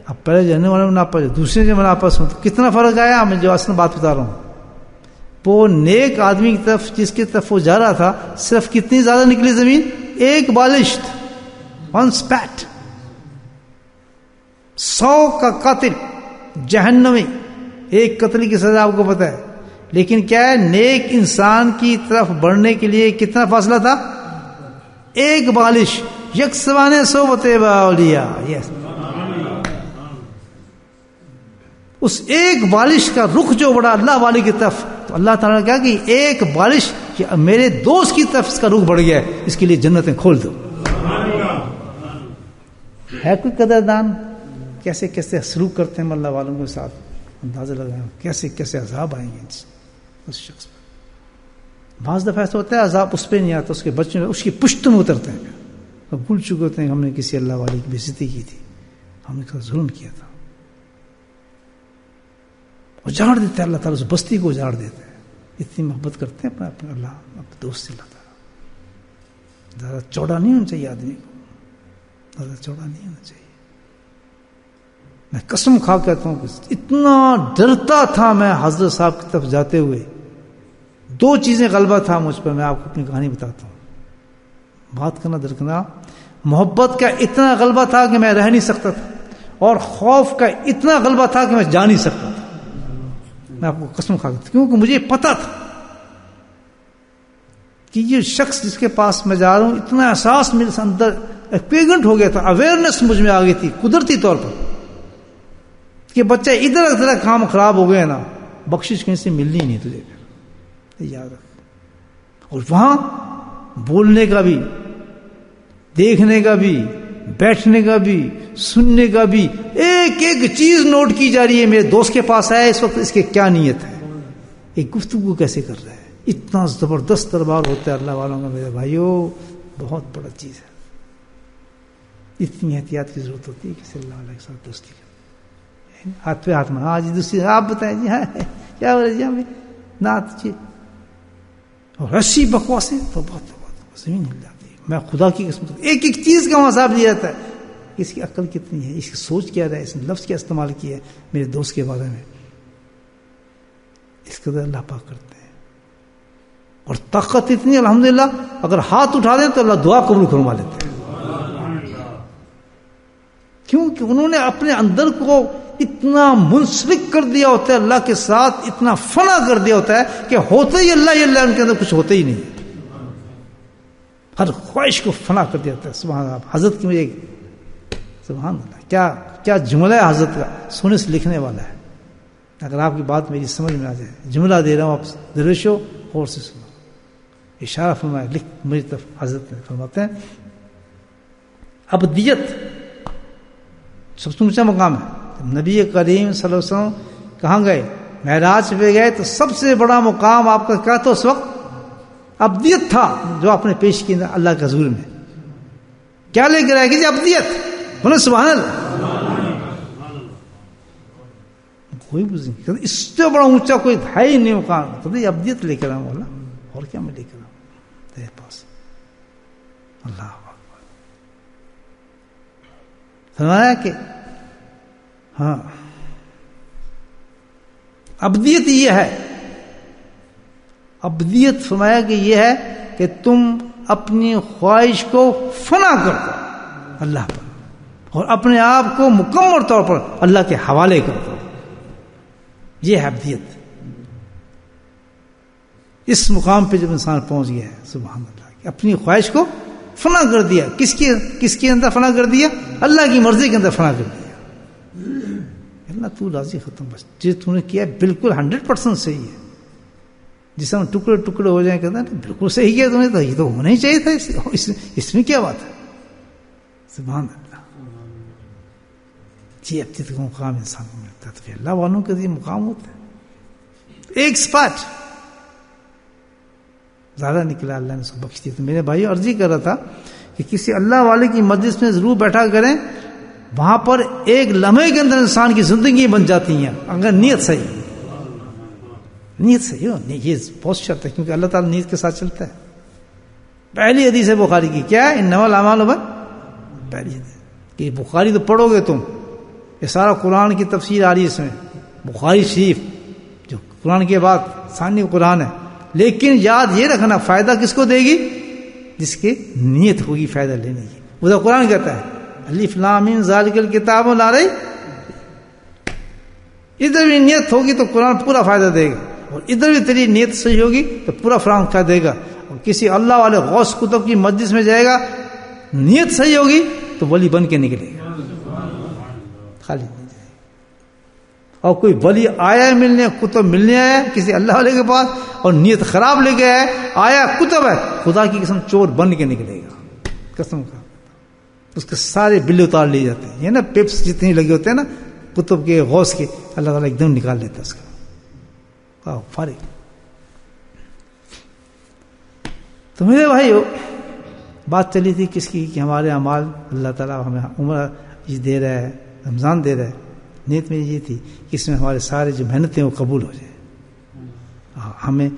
اب پہلے جانے والے میں ناپا، دوسرے سے میں ناپا، کتنا فرق آیا، میں جو اصل بات بتا رہا ہوں۔ وہ نیک آدمی کی طرف جس کی طرف وہ جا رہا تھا، صرف کتنی زیادہ نکلی زمین؟ ایک بالشت، 1 spat۔ 100 کا قاتل جہنمی، ایک قتل کی سزا آپ کو پتہ ہے، لیکن کیا ہے، نیک انسان کی طرف بڑھنے کے لیے کتنا فاصلہ تھا؟ ایک بالش، یکسوانے صحبت باولیاء۔ یس، اس ایک بالش کا رخ جو بڑا اللہ والے کی طرف، تو اللہ تعالیٰ نے کہا کہ ایک بالش کہ میرے دوست کی طرف اس کا رخ بڑھ گیا ہے، اس کے لیے جنتیں کھول دو. ہے کوئی قدردان؟ کیسے کیسے سلوک کرتے ہیں اللہ والوں کے ساتھ، اندازہ لگائیں کیسے کیسے عذاب آئیں گے اس شخص پر. بعض دفعہ ایسا ہوتا ہے عذاب اس پہ نہیں آتا، اس کے بچوں میں، اس کی پشت میں اترتے ہیں. اب بھول چکے ہوتے ہیں ہم نے کسی اللہ والے کی بے عزتی کی تھی، ہم نے ظلم کیا تھا. اجاڑ دیتے ہیں اللہ تعالیٰ، اس بستی کو اجاڑ دیتے ہیں. اتنی محبت کرتے ہیں اپنے اللہ، اپنے دوست سے. اللہ تعالیٰ زیادہ چوڑا نہیں ہونا چاہیے آدمی کو، زیادہ چوڑا نہیں ہونا چاہیے. میں قسم کھا کہتا ہوں کہ اتنا ڈرتا تھا میں حضرت صاحب کی طرف جاتے ہوئے. 2 چیزیں غلبہ تھا مجھ پر، میں آپ کو اپنی کہانی بتاتا ہوں. بات کرنا درکنا، محبت کا اتنا غلبہ تھا کہ میں رہ نہیں سکتا تھا، اور خوف کا اتنا غلبہ تھا کہ میں جا نہیں سکتا تھا. میں آپ کو قسم کھا کہتا، کیونکہ مجھے پتا تھا کہ یہ شخص جس کے پاس میں جا رہا ہوں، اتنا احساس میرے اندر پیگنٹ ہو گیا تھا، اویئرنیس مجھ میں آ گئی تھی قدرتی طور پر کہ بچہ ادھر ادھر کام خراب ہو گئے نا، بخشش کہیں سے ملنی نہیں تجھے. یاد رکھ. اور وہاں بولنے کا بھی، دیکھنے کا بھی، بیٹھنے کا بھی، سننے کا بھی، ایک ایک چیز نوٹ کی جا رہی ہے. میرے دوست کے پاس آیا اس وقت، اس کے کیا نیت ہے، ایک گفتگو کیسے کر رہا ہے. اتنا زبردست دربار ہوتا ہے اللہ والوں کا میرے بھائیوں، بہت بڑا چیز ہے. اتنی احتیاط کی ضرورت ہوتی ہے کسی اللہ علیہ کے ساتھ دوستی کا. ہاتھ پہ ہاتھ میں، ہاں جی دوسری آپ بتائیں جی، ہاں کیا ہو رہا ہے جی، ہمیں نعت جی، اور ایسی بکواسیں تو بہت زمین ہل جاتی ہے. میں خدا کی قسم، ایک ایک چیز کا حساب لیا جاتا ہے. اس کی عقل کتنی ہے، اس کی سوچ کیا ہے، اس نے لفظ کیا استعمال کیا ہے میرے دوست کے بارے میں. اس قدر اللہ پاک کرتے ہیں. اور طاقت اتنی الحمدللہ، اگر ہاتھ اٹھا دیں تو اللہ دعا قبول فرما لیتے ہیں. کیونکہ انہوں نے اپنے اندر کو اتنا منسلک کر دیا ہوتا ہے اللہ کے ساتھ، اتنا فنا کر دیا ہوتا ہے کہ ہوتا ہی اللہ ان کے اندر کچھ ہوتا ہی نہیں. ہر خواہش کو فنا کر دیا ہوتا ہے. سبحان اللہ. حضرت کی مجھے سبحان اللہ، کیا جملہ ہے حضرت کا، سونے سے لکھنے والا ہے. اگر آپ کی بات میری سمجھ میں آ جائے، جملہ دے رہا ہوں آپ درویشو غور سے سنو. اشارہ فرمایا، لکھ میری طرف حضرت نے فرماتے ہیں، ابدیت سب سے اونچا مقام ہے. نبی کریم صلی اللہ علیہ وسلم کہاں گئے؟ معراج پہ گئے تو سب سے بڑا مقام آپ کا کیا تھا اس وقت؟ ابدیت تھا، جو آپ نے پیش کی اللہ کے حضور میں. کیا لے کر آئے گی جی؟ ابدیت. بولے سبحان اللہ. کوئی نہیں، اس سے بڑا اونچا کوئی ہے ہی نہیں مقام. تو ابدیت لے کر آؤں بولا، اور کیا میں لے کر آؤں تیرے پاس. اللہ فرمایا کہ ہاں ابدیت یہ ہے. ابدیت فرمایا کہ یہ ہے کہ تم اپنی خواہش کو فنا کر دو اللہ پر، اور اپنے آپ کو مکمل طور پر اللہ کے حوالے کر دو. یہ ہے ابدیت. اس مقام پہ جب انسان پہنچ گیا ہے، سبحان اللہ، کہ اپنی خواہش کو فنا کر دیا. کس کے اندر فنا کر دیا؟ اللہ کی مرضی کے اندر فنا کر دیا. اللہ تو راضی، ختم. بس جو تو نے کیا بالکل 100% صحیح ہے. جس میں ٹکڑے ٹکڑے ہو جائیں، کہتے ہیں بالکل صحیح کیا تم نے، تو یہ تو ہونا ہی چاہیے تھا. اس میں کیا بات ہے؟ سبحان اللہ. جی ابدیت کا مقام انسان کو ملتا ہے، تو پھر اللہ والوں کے لیے مقام ہوتا ہے. ایک سپاٹ زیادہ نکلا، اللہ نے اس کو بخش دیا. تو میرے بھائی عرضی کر رہا تھا کہ کسی اللہ والے کی مجلس میں ضرور بیٹھا کریں. وہاں پر ایک لمحے کے اندر انسان کی زندگی بن جاتی ہیں، اگر نیت صحیح ہو. یہ بہت شرط ہے، کیونکہ اللہ تعالیٰ نیت کے ساتھ چلتا ہے. پہلی حدیث ہے بخاری کی، کیا ہے؟ انما الاعمال پہلی حدیث کہ بخاری تو پڑھو گے تم، یہ سارا قرآن کی تفسیر آ رہی ہے اس میں. بخاری شریف جو قرآن کے بعد ثانی قرآن ہے. لیکن یاد یہ رکھنا، فائدہ کس کو دے گی؟ جس کی نیت ہوگی فائدہ لینے کی. وہ تو قرآن کہتا ہے الف لام میم ذالک الکتاب لا ریب. ادھر بھی نیت ہوگی تو قرآن پورا فائدہ دے گا، اور ادھر بھی تیری نیت صحیح ہوگی تو پورا فراہم کر دے گا. اور کسی اللہ والے غوث کتب کی مجلس میں جائے گا، نیت صحیح ہوگی تو ولی بن کے نکلے گا، خالی نہیں جائے گا. اور کوئی ولی آیا ملنے، کتب ملنے آیا کسی اللہ والے کے پاس اور نیت خراب لے کے آیا کتب ہے، خدا کی قسم چور بن کے نکلے گا، قسم کا، اس کے سارے بل اتار لیے جاتے ہیں، یہ نا پپس جتنے لگے ہوتے ہیں نا کتب کے غوث کے، اللہ تعالیٰ ایک دم نکال لیتا ہے اس کا فارغ۔ تو میرے بھائیو بات چلی تھی کس کی کہ ہمارے اعمال اللہ تعالیٰ ہمیں عمر دے رہا ہے، رمضان دے رہا ہے، نیت میں یہ تھی کہ اس میں ہمارے سارے جو محنتیں وہ قبول ہو جائے، ہمیں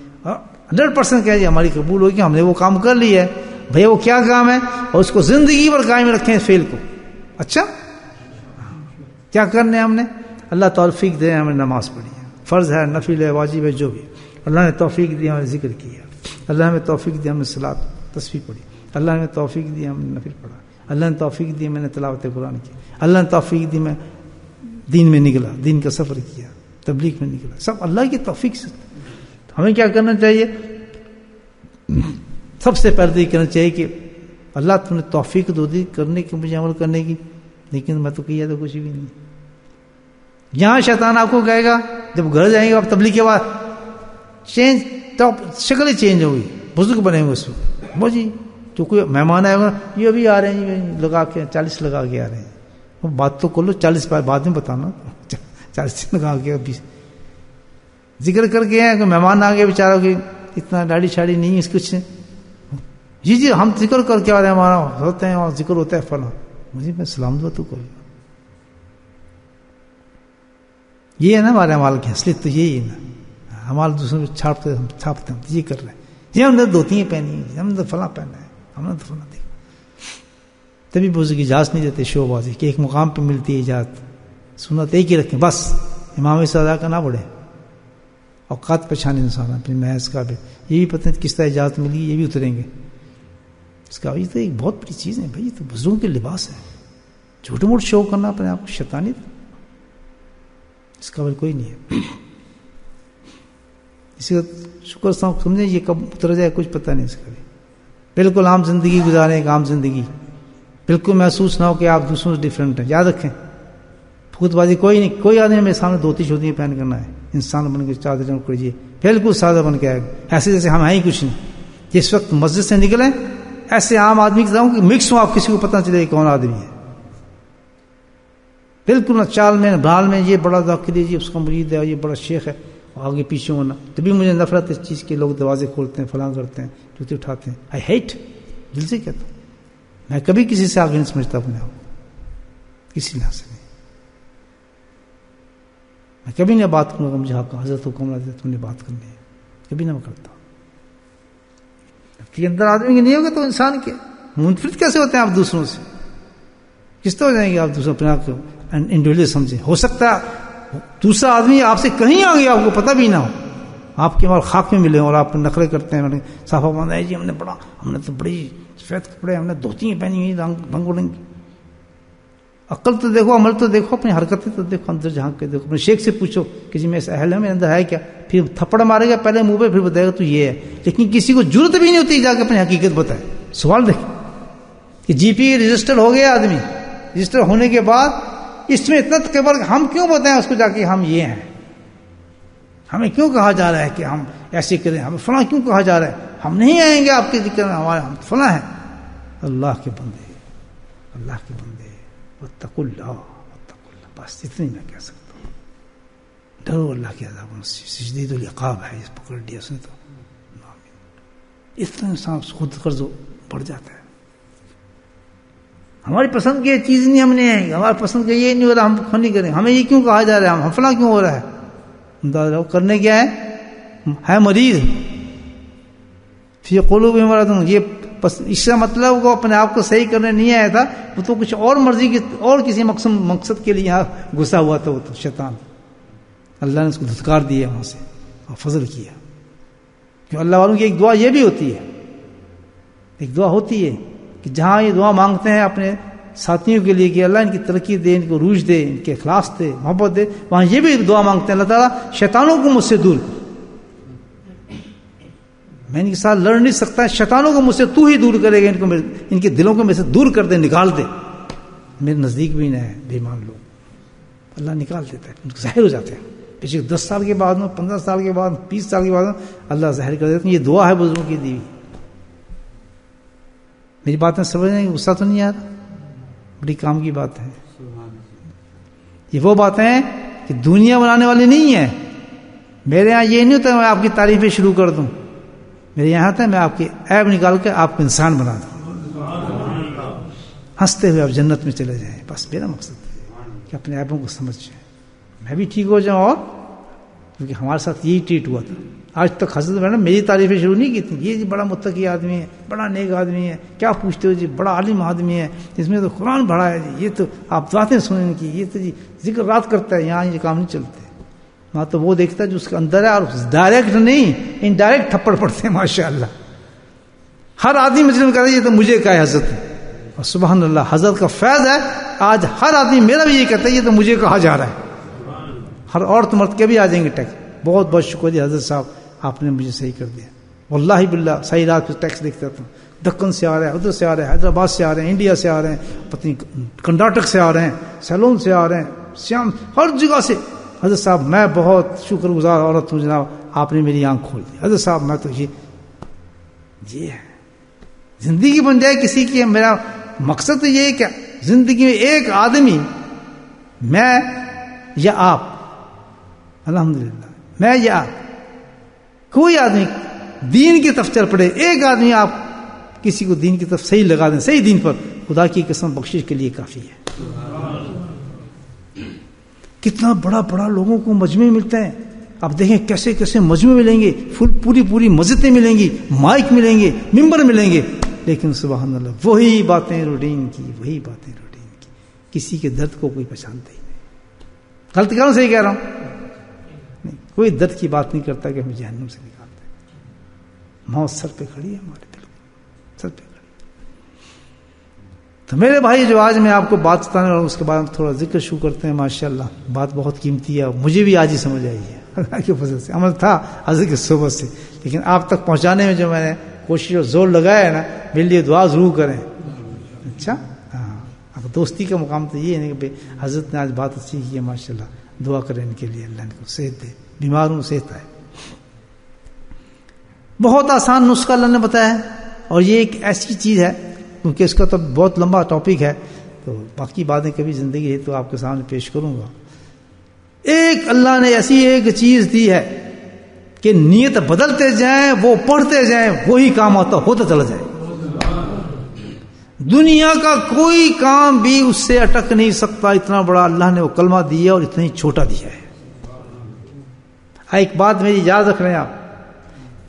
100% کہہ ہماری قبول ہوگی، ہم نے وہ کام کر لیا ہے بھیا، وہ کیا کام ہے، اور اس کو زندگی بھر قائم رکھیں فیل کو۔ اچھا کیا کرنے ہم نے؟ اللہ توفیق دے، ہمیں نماز پڑھی ہے، فرض ہے، نفل ہے، واجب ہے، جو بھی اللہ نے توفیق دی، ہمیں ذکر کیا، اللہ ہمیں توفیق دی، ہم نے صلاۃ تسبیح پڑھی، اللہ نے توفیق دی، ہم نے نفل پڑھا، اللہ نے توفیق دی، میں نے تلاوت قرآن کی، اللہ نے توفیق دی، میں دین میں نکلا، دین کا سفر کیا، تبلیغ میں نکلا، سب اللہ کی توفیق سے۔ ہمیں کیا کرنا چاہیے؟ سب سے پہلے یہ کرنا چاہیے کہ اللہ تم نے توفیق دو دی کرنے کی، مجھے عمل کرنے کی، لیکن میں تو کیا تو کچھ بھی نہیں۔ یہاں شیطان آپ کو کہے گا جب گھر جائیں گے آپ تبلیغ کے بعد چینج، تو شکل ہی چینج ہوگی، بزرگ بنے ہوئے اس وقت، وہ جی جو کوئی مہمان آئے گا یہ ابھی آ رہے ہیں جی لگا کے 40 لگا کے آ رہے ہیں، وہ بات تو کر لو 40 بعد میں بتانا، 40 لگا کے ابھی ذکر کر کے ہیں کہ مہمان آ گئے بیچاروں کی اتنا داڑھی شاڑی نہیں ہے اس کچھ، جی ہم ذکر کر کے آ رہے ہیں، ہمارا ہوتے ہیں اور ذکر ہوتا ہے فلاں، مجھے میں سلام دعا تو کروں، یہ ہے نا ہمارے اعمال کی اصلیت، تو یہی ہے نا، ہمارے دوسروں کو چھاپتے ہیں، یہ کر رہے ہیں جی، ہم نے دھوتیاں پہنی ہیں، ہم نے فلاں پہنا ہے، ہم نے فلاں دیکھا، تبھی بزرگ اجازت نہیں دیتے شو بازی کہ ایک مقام پہ ملتی ہے اجازت، سنت ایک ہی رکھیں بس، امام سزا کا نہ بڑھے، اوقات پہچانے انسان اپنی محض کا بھی، یہ بھی پتہ نہیں کس طرح اجازت ملی، یہ بھی اتریں گے اس کا، یہ تو ایک بہت بڑی چیز ہے بھائی، یہ تو بزرگوں کے لباس ہے، جھوٹ موٹ شو کرنا اپنے آپ کو شیطانی، اس کا کوئی نہیں ہے، اسی کا شکر سمجھیں، یہ کب اتر جائے کچھ پتہ نہیں اس کا بھی، بالکل عام زندگی گزاریں، ایک عام زندگی، بالکل محسوس نہ ہو کہ آپ دوسروں سے ڈفرینٹ ہیں، یاد رکھیں پھوت بازی کوئی نہیں، کوئی آدمی میرے سامنے دھوتی شوتی پہن کرنا ہے، انسان بن کے چادر کریے، بالکل سادہ بن کے آئے گا، ایسے جیسے ہم ہیں ہی کچھ نہیں، جس وقت مسجد سے نکلیں ایسے عام آدمی کی طرح کہ مکس ہوں، آپ کسی کو پتہ نہ چلے کون آدمی ہے، بالکل نہ چال میں نہ ڈھال میں، یہ بڑا ذاکری جی اس کا مرید ہے، یہ بڑا شیخ ہے، آگے پیچھے ہونا، تبھی مجھے نفرت اس چیز کے، لوگ دروازے کھولتے ہیں، فلاں کرتے ہیں، جوتے اٹھاتے ہیں، آئی ہیٹ، دل سے کہتا ہوں، میں کبھی کسی سے آگے نہیں سمجھتا اپنے آپ، کسی لحاظ سے نہیں، میں کبھی نہیں بات کروں گا مجھے حضرت حکم تم نے بات کرنی ہے، کبھی نہ میں کرتا، کہ اندر آدمی کے نہیں ہوگا تو انسان کے منفرد کیسے ہوتے ہیں آپ دوسروں سے، کس طرح ہو جائیں گے آپ دوسروں اپنے آپ کو انڈیویجول سمجھیں، ہو سکتا ہے دوسرا آدمی آپ سے کہیں آگے آپ کو پتہ بھی نہ ہو، آپ کے مال خاک میں ملے اور آپ نخرے کرتے ہیں، صافہ باندھا ہے جی ہم نے بڑا، ہم نے تو بڑی سفید کپڑے، ہم نے دھوتیاں پہنی ہوئی رنگ برنگی، عقل تو دیکھو، عمل تو دیکھو، اپنی حرکتیں تو دیکھو، اندر جھانک کے دیکھو، اپنے شیخ سے پوچھو کہ جی میں اس اہل ہے، میرے اندر ہے کیا، پھر تھپڑ مارے گا پہلے منہ پہ، پھر بتائے گا تو یہ ہے، لیکن کسی کو ضرورت بھی نہیں ہوتی جا کے اپنی حقیقت بتائے، سوال دیکھ کہ جی پی رجسٹر ہو گیا آدمی، رجسٹر ہونے کے بعد اس میں اتنا تکبر، ہم کیوں بتائیں اس کو جا کے ہم یہ ہیں، ہمیں کیوں کہا جا رہا ہے کہ ہم ایسے کریں، ہمیں فلاں کیوں کہا جا رہا ہے، ہم نہیں آئیں گے آپ کے ذکر میں، ہمارے ہم فلاں ہیں، اللہ کے بندے، اللہ کے بندے، واتقوا اللہ، واتقوا اللہ، بس اتنی میں کہہ سکتا ہوں، ڈرو اللہ کے عذاب سے، شدید العقاب ہے، اس پکڑ لیا اس نے تو، اتنا انسان خود قرض بڑھ جاتا ہے، ہماری پسند کی چیز نہیں ہم نے ہے، ہماری پسند کا یہ نہیں ہو رہا، ہم خود نہیں کریں، ہمیں یہ کیوں کہا جا رہا ہے، ہم فلاں کیوں ہو رہا ہے، انداز رہو کرنے کیا ہے مریض، فی قلوبہم مرض، یہ اس کا مطلب وہ اپنے آپ کو صحیح کرنے نہیں آیا تھا، وہ تو کچھ اور مرضی کی اور کسی مقصد کے لیے یہاں گھسا ہوا تھا، وہ تو شیطان، اللہ نے اس کو دھتکار دیا وہاں سے اور فضل کیا، کیوں اللہ والوں کی ایک دعا یہ بھی ہوتی ہے، ایک دعا ہوتی ہے کہ جہاں یہ دعا مانگتے ہیں اپنے ساتھیوں کے لیے کہ اللہ ان کی ترقی دے، ان کو روج دے، ان کے اخلاص دے، محبت دے، وہاں یہ بھی دعا مانگتے ہیں اللہ تعالیٰ شیطانوں کو مجھ سے دور کر، میں ان کے ساتھ لڑ نہیں سکتا، شیطانوں کو مجھ سے تو ہی دور کرے گا، ان کو ان کے دلوں کو میں سے دور کر دے، نکال دے، میرے نزدیک بھی نہ ہے بے ایمان لوگ، اللہ نکال دیتا ہے, ان کو ظاہر ہو جاتے ہیں. پیچھے 10 سال کے بعد 15 سال کے بعد 20 سال کے بعد اللہ ظاہر کر دیتا ہے. یہ دعا ہے بزرگوں کی دی ہوئی. میری باتیں سمجھنے کی غصہ تو نہیں آ رہا؟ بڑی کام کی بات ہے. یہ وہ باتیں ہیں کہ دنیا بنانے والی نہیں ہے. میرے یہاں یہ نہیں ہوتا میں آپ کی تعریفیں شروع کر دوں. میرے یہاں آتا ہے میں آپ کے عیب نکال کے آپ کو انسان بنا دوں, ہنستے ہوئے آپ جنت میں چلے جائیں. بس میرا مقصد ہے کہ اپنے عیبوں کو سمجھ جائیں, میں بھی ٹھیک ہو جاؤں. اور کیونکہ ہمارے ساتھ یہی ٹریٹ ہوا تھا. آج تک حضرت میڈم میری تعریفیں شروع نہیں کی تھی. یہ جی بڑا متقی آدمی ہے, بڑا نیک آدمی ہے, کیا پوچھتے ہو جی, بڑا عالم آدمی ہے, اس میں تو قرآن پڑھا ہے جی, یہ تو آپ باتیں سنیں کی, یہ تو جی ذکر رات کرتا ہے. یہاں یہ کام نہیں چلتے. وہاں تو وہ دیکھتا ہے جو اس کے اندر ہے, اور ڈائریکٹ نہیں انڈائریکٹ تھپڑ پڑتے ہیں. ماشاء اللہ ہر آدمی مجھے کہتا ہے یہ تو مجھے کہا ہے حضرت, اور سبحان اللہ حضرت کا فیض ہے. آج ہر آدمی میرا بھی یہ کہتا ہے یہ تو مجھے کہا جا رہا ہے. ہر عورت مرد کے بھی آ جائیں گے ٹیکس. بہت بہت شکر جی حضرت صاحب, آپ نے مجھے صحیح کر دیا. واللہ باللہ صحیح رات پہ ٹیکس دیکھتا تھا. دکن سے آ رہے ہیں, ادھر سے آ رہے ہیں, حیدرآباد سے آ رہے ہیں, انڈیا سے آ رہے ہیں, پتنی کرناٹک سے آ رہے ہیں, سیلون سے آ رہے ہیں, شیام, ہر جگہ سے. حضرت صاحب میں بہت شکر گزار عورت ہوں جناب, آپ نے میری آنکھ کھول دی. حضرت صاحب میں تو یہ ہے زندگی بن جائے کسی کی. میرا مقصد تو یہ ہے کہ زندگی میں ایک آدمی, میں یا آپ, الحمدللہ میں یا آپ, کوئی آدمی دین کی طرف چل پڑے. ایک آدمی آپ کسی کو دین کی طرف صحیح لگا دیں, صحیح دین پر, خدا کی قسم بخشش کے لیے کافی ہے. کتنا بڑا بڑا لوگوں کو مجمع ملتے ہیں. آپ دیکھیں کیسے کیسے مجمع ملیں گے, پوری مسجدیں ملیں گی, مائک ملیں گے, ممبر ملیں گے, لیکن سبحان اللہ وہی باتیں روٹین کی, وہی باتیں روٹین کی. کسی کے درد کو کوئی پہچانتا ہی نہیں. غلط کہوں, صحیح کہہ رہا ہوں؟ نہیں, کوئی درد کی بات نہیں کرتا کہ ہمیں جہنم سے نکالتا ہے. موت سر پہ کھڑی ہے ہمارے, بالکل سر پہ. تو میرے بھائی جو آج میں آپ کو بات بتانے والا ہوں, اس کے بعد تھوڑا ذکر شروع کرتے ہیں. ماشاءاللہ بات بہت قیمتی ہے, مجھے بھی آج ہی سمجھ آئی ہے. اللہ کی فضل سے عمل تھا حضرت کی صحبت سے, لیکن آپ تک پہنچانے میں جو میں نے کوشش اور زور لگایا ہے نا, میرے لیے دعا ضرور کریں. اچھا ہاں, اب دوستی کا مقام تو یہ ہے کہ حضرت نے آج بات اچھی کی ہے. ماشاءاللہ دعا کریں ان کے لیے, اللہ ان کو صحت دے, بیماروں صحت آئے. بہت آسان نسخہ اللہ نے بتایا ہے, اور یہ ایک ایسی چیز ہے کیونکہ اس کا تو بہت لمبا ٹاپک ہے, تو باقی باتیں کبھی زندگی ہے تو آپ کے سامنے پیش کروں گا. ایک اللہ نے ایسی ایک چیز دی ہے کہ نیت بدلتے جائیں, وہ پڑھتے جائیں, وہی کام ہوتا چلا جائے. دنیا کا کوئی کام بھی اس سے اٹک نہیں سکتا. اتنا بڑا اللہ نے وہ کلمہ دیا اور اتنا ہی چھوٹا دیا ہے. ایک بات میری یاد رکھ رہے ہیں آپ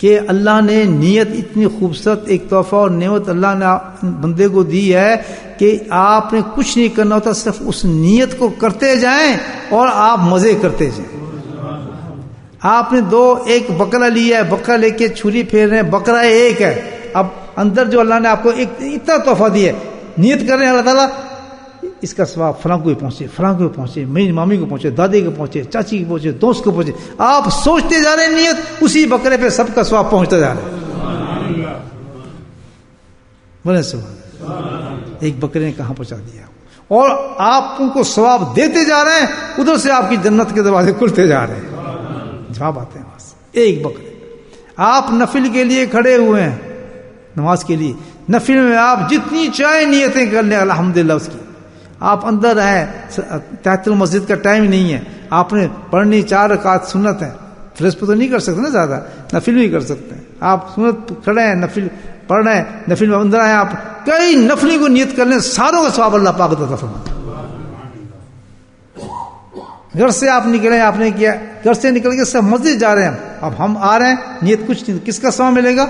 کہ اللہ نے نیت اتنی خوبصورت ایک تحفہ اور نعمت اللہ نے بندے کو دی ہے کہ آپ نے کچھ نہیں کرنا ہوتا, صرف اس نیت کو کرتے جائیں اور آپ مزے کرتے جائیں. آپ نے ایک بکرا لیا ہے, بکرا لے کے چھری پھیر رہے ہیں, بکرا ایک ہے. اب اندر جو اللہ نے آپ کو ایک اتنا تحفہ دیا ہے, نیت کر رہے ہیں اللہ تعالیٰ اس کا ثواب فلاں کو پہنچے, فلاں کو پہنچے, میری مامی کو پہنچے, دادی کو پہنچے, چاچی کو پہنچے, دوست کو پہنچے. آپ سوچتے جا رہے ہیں نیت, اسی بکرے پہ سب کا ثواب پہنچتا جا رہا ہے. بولے سبحان. ایک بکرے نے کہاں پہنچا دیا, اور آپ ان کو ثواب دیتے جا رہے ہیں, ادھر سے آپ کی جنت کے دروازے کھلتے جا رہے ہیں. جواب آتے ہیں وہاں سے. ایک بکرے آپ نفل کے لیے کھڑے ہوئے ہیں, نماز کے لیے. نفل میں آپ جتنی چاہے نیتیں کر لیں الحمدللہ اس کی. آپ اندر ہیں, تحت المسجد کا ٹائم نہیں ہے, آپ نے پڑھنی 4 رکعت سنت ہے. فرض پہ تو نہیں کر سکتے نا زیادہ, نفل بھی کر سکتے ہیں. آپ سنت کھڑے ہیں, نفل پڑھ رہے ہیں, نفل میں اندر آئے, آپ کئی نفلی کو نیت کر لیں, ساروں کا ثواب اللہ پاک عطا فرماتا ہے. گھر سے آپ نکلے, آپ نے کیا, گھر سے نکل کے سب مسجد جا رہے ہیں. اب ہم آ رہے ہیں, نیت کچھ نہیں, کس کا ثواب ملے گا؟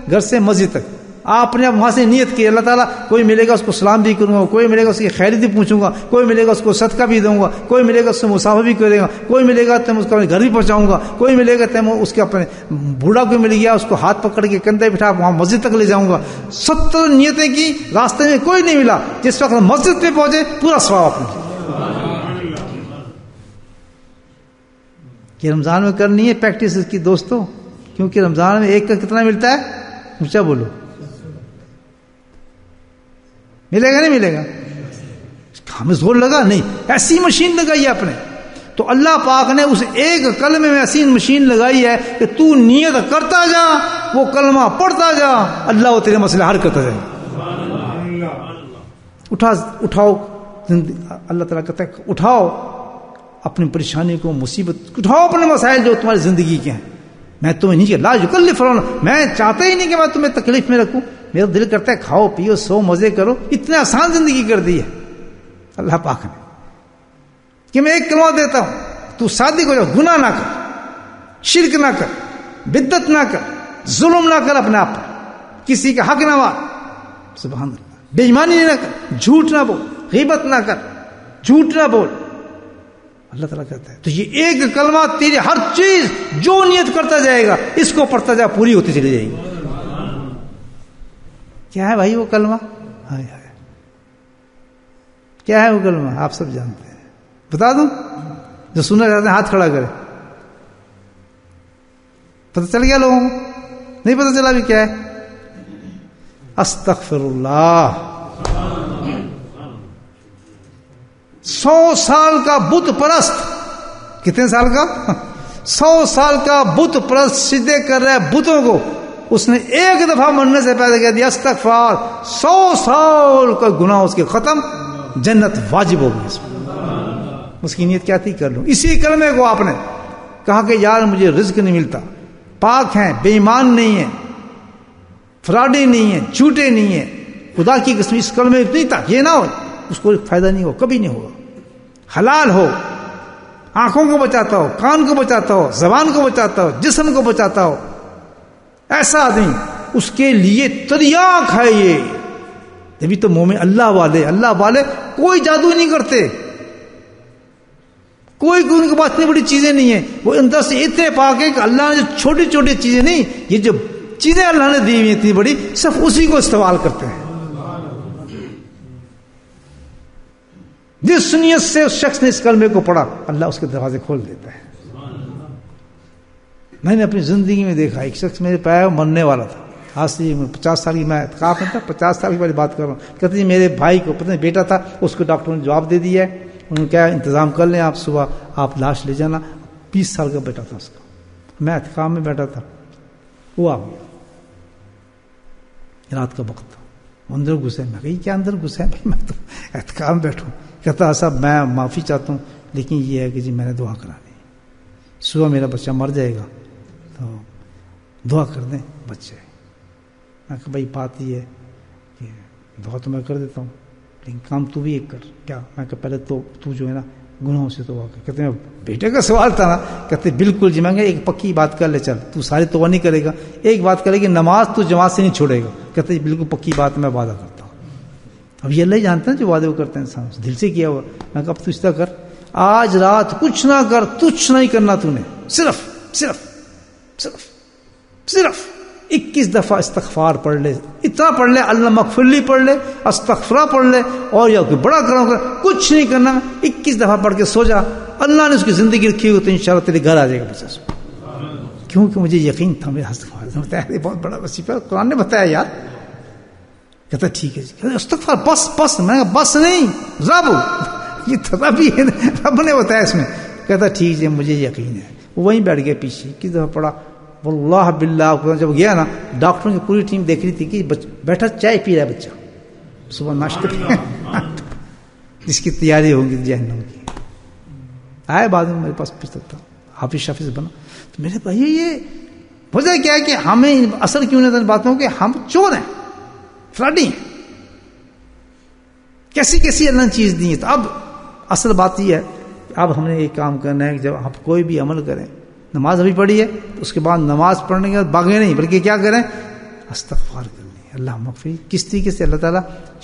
گھر سے مسجد تک آپ نے اب وہاں سے نیت کی, اللہ تعالیٰ کوئی ملے گا اس کو سلام بھی کروں گا, کوئی ملے گا اس کی خیریت بھی پوچھوں گا, کوئی ملے گا اس کو صدقہ بھی دوں گا, کوئی ملے گا اس سے مسافہ بھی کرے گا, کوئی ملے گا تو میں اس کو اپنے گھر بھی پہنچاؤں گا, کوئی ملے گا تو میں اس کے اپنے بوڑھا کوئی مل گیا اس کو ہاتھ پکڑ کے کندھے بٹھا وہاں مسجد تک لے جاؤں گا. 70 نیتیں کی, راستے میں کوئی نہیں ملا. جس وقت مسجد پہ پہنچے پورا ثواب اپنے. کہ رمضان میں کرنی ہے پریکٹس اس کی دوستوں, کیونکہ رمضان میں ایک کا کتنا ملتا ہے؟ اونچا بولو, ملے گا نہیں ملے گا؟ ہمیں زور لگا نہیں, ایسی مشین لگائی ہے اپنے. تو اللہ پاک نے اس ایک کلمے میں ایسی مشین لگائی ہے کہ تو نیت کرتا جا, وہ کلمہ پڑھتا جا, اللہ وہ تیرے مسئلے حل کرتا جائے. اٹھاؤ اللہ تعالیٰ کہتا ہے اٹھاؤ اپنی پریشانی کو, مصیبت اٹھاؤ, اپنے مسائل جو تمہاری زندگی کے ہیں. میں تمہیں نہیں کہ لا یکلف اللہ, میں چاہتا ہی نہیں کہ میں تمہیں تکلیف میں رکھوں. میرا دل کرتا ہے کھاؤ پیو سو مزے کرو. اتنے آسان زندگی کر دی ہے اللہ پاک نے کہ میں ایک کلمہ دیتا ہوں, تو صادق ہو جاؤ, گناہ نہ کر, شرک نہ کر, بدعت نہ کر, ظلم نہ کر اپنے آپ پر, کسی کا حق نہ مار, سبحان اللہ, بے ایمانی نہ کر, جھوٹ نہ بول, غیبت نہ کر, جھوٹ نہ بول. اللہ تعالیٰ کہتا ہے تو یہ ایک کلمہ تیری ہر چیز جو نیت کرتا جائے گا, اس کو پڑھتا جائے, پوری ہوتی چلی جائے گی. کیا ہے بھائی وہ کلمہ؟ ہائے ہائے, کیا ہے وہ کلمہ؟ آپ سب جانتے ہیں, بتا دوں؟ جو سننا چاہتے ہیں ہاتھ کھڑا کرے. پتہ چل گیا لوگوں کو؟ نہیں پتہ چلا بھی کیا ہے؟ استغفر اللہ. 100 سال کا بت پرست, کتنے سال کا؟ 100 سال کا بت پرست سجدے کر رہا ہے بتوں کو, اس نے ایک دفعہ مرنے سے پہلے کہہ دیا استغفار, 100 سال کا گناہ اس کے ختم, جنت واجب ہوگی. اس کی نیت کیا تھی؟ کر لوں. اسی کلمے کو آپ نے کہا کہ یار مجھے رزق نہیں ملتا, پاک ہیں, بے ایمان نہیں ہیں, فراڈی نہیں ہیں, جھوٹے نہیں ہیں, خدا کی قسم اس کلمے نہیں تھا یہ نہ ہو, اس کو فائدہ نہیں ہو, کبھی نہیں ہوگا. حلال ہو, آنکھوں کو بچاتا ہو, کان کو بچاتا ہو, زبان کو بچاتا ہو, جسم کو بچاتا ہو, ایسا آدمی, اس کے لیے تریاق ہے یہ. جبھی تو مومن اللہ والے کوئی جادو نہیں کرتے, کوئی ان کے پاس اتنی بڑی چیزیں نہیں ہیں, وہ اندر سے اتنے پاک ہے کہ اللہ نے جو چھوٹی چھوٹی چیزیں نہیں, یہ جو چیزیں اللہ نے دی ہوئی اتنی بڑی, صرف اسی کو استعمال کرتے ہیں. جس نیت سے اس شخص نے اس کلمے کو پڑھا, اللہ اس کے دروازے کھول دیتا ہے. میں نے اپنی زندگی میں دیکھا, ایک شخص میرے پایا مرنے والا تھا, آج سے 50 سال کی, میں اعتکاف میں تھا, 50 سال کی والی بات کر رہا ہوں. کہتے ہیں میرے بھائی کو پتہ نہیں بیٹا تھا, اس کو ڈاکٹر نے جواب دے دیا ہے, انہوں نے کیا انتظام کر لیں آپ, صبح آپ لاش لے جانا. 20 سال کا بیٹا تھا اس کا. میں اعتکاف میں بیٹھا تھا, وہ آ گیا, رات کا وقت تھا, اندر گھسے. میں کہی کیا اندر گھسے؟ میں تو اعتکاف میں بیٹھوں. کہتا صاحب میں معافی چاہتا ہوں, لیکن یہ ہے کہ جی میں نے دعا کرانی, صبح میرا بچہ مر جائے گا تو دعا کر دیں بچے. میں کہا بھائی بات یہ ہے کہ دعا تو میں کر دیتا ہوں, لیکن کام تو بھی ایک کر. کیا؟ میں کہ پہلے تو جو ہے نا گناہوں سے توبہ کر. کہتے ہیں بیٹے کا سوال تھا نا, کہتے بالکل جی. میں کہ ایک پکی بات کر لے, چل تو ساری توبہ نہیں کرے گا, ایک بات کرے کہ نماز تو جماعت سے نہیں چھوڑے گا. کہتے بالکل پکی بات, میں وعدہ کرتا ہوں. اب یہ اللہ ہی جانتے ہیں جو وعدے وہ کرتے ہیں انسان, دل سے کیا ہوا. میں کہا اب تو اس طرح کر, آج رات کچھ نہ کر, تچھ نہیں کرنا تو نے, صرف 21 دفعہ استغفار پڑھ لے, اتنا پڑھ لے, اللہ مغفرلی پڑھ لے, استغفرہ پڑھ لے, اور یا کوئی بڑا کرو کر, کچھ نہیں کرنا. 21 دفعہ پڑھ کے سو جا, اللہ نے اس کی زندگی رکھی ہوئی تو انشاءاللہ تیرے گھر آ جائے گا بچہ. کیونکہ مجھے یقین تھا, میرے ہاتھ میں بتایا بہت بڑا وظیفہ قرآن نے بتایا یار. کہتا ٹھیک ہے جی, استغفار بس. میں نے کہا بس نہیں, رب, یہ رب ہی ہے, رب نے بتایا اس میں. کہتا ٹھیک ہے مجھے یقین ہے. وہیں بیٹھ گیا پیچھے, کس دفعہ پڑا, واللہ باللہ. جب گیا نا, ڈاکٹروں کی پوری ٹیم دیکھ رہی تھی کہ بیٹھا چائے پی رہا ہے بچہ, صبح ناشتہ جس کی تیاری ہوگی جہنم کی. آئے بعد میں میرے پاس پوچھتا تھا, حافظ شافظ بنا. تو میرے بھائی یہ وجہ کیا ہے کہ ہمیں اثر کیوں نہیں باتوں کہ ہم چور ہیں, فراڈی ہیں, کیسی اللہ نے چیز دی ہے. تو اب اصل بات یہ ہے, اب ہم نے ایک کام کرنا ہے کہ جب آپ کوئی بھی عمل کریں, نماز ابھی پڑھی ہے, اس کے بعد نماز پڑھنے کے بعد بھاگے نہیں, بلکہ کیا کریں, استغفار کرنی ہے. اللہ مغفر, کس طریقے سے, اللہ تعالیٰ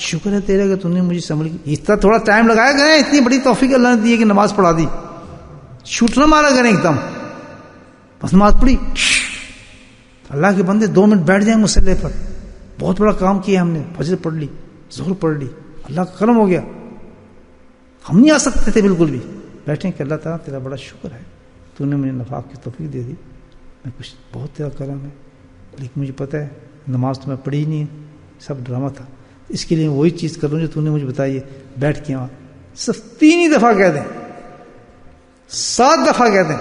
شکر ہے تیرے کہ تم نے مجھے سمجھ, اس طرح تھوڑا ٹائم لگایا کریں, اتنی بڑی توفیق اللہ نے دی ہے کہ نماز پڑھا دی. چھوٹ نہ مارا کریں ایک دم, بس نماز پڑھی, اللہ کے بندے 2 منٹ بیٹھ جائیں مصلی پر, بہت بڑا کام کیا ہم نے. فجر پڑھ لی, ظہر پڑھ لی, اللہ کا کرم ہو گیا. ہم نہیں آ سکتے تھے بالکل بھی. بیٹھیں کہ اللہ تعالیٰ تیرا بڑا شکر ہے, تو نے مجھے نفاق کی توفیق دے دی. میں کچھ بہت تیرا کرم ہے, لیکن مجھے پتہ ہے نماز تو میں پڑھی ہی نہیں ہے, سب ڈرامہ تھا. اس کے لیے وہی چیز کر رہا ہوں جو تو نے مجھے بتائی ہے. بیٹھ کے وہاں صرف 3 ہی دفعہ کہہ دیں، 7 دفعہ کہہ دیں،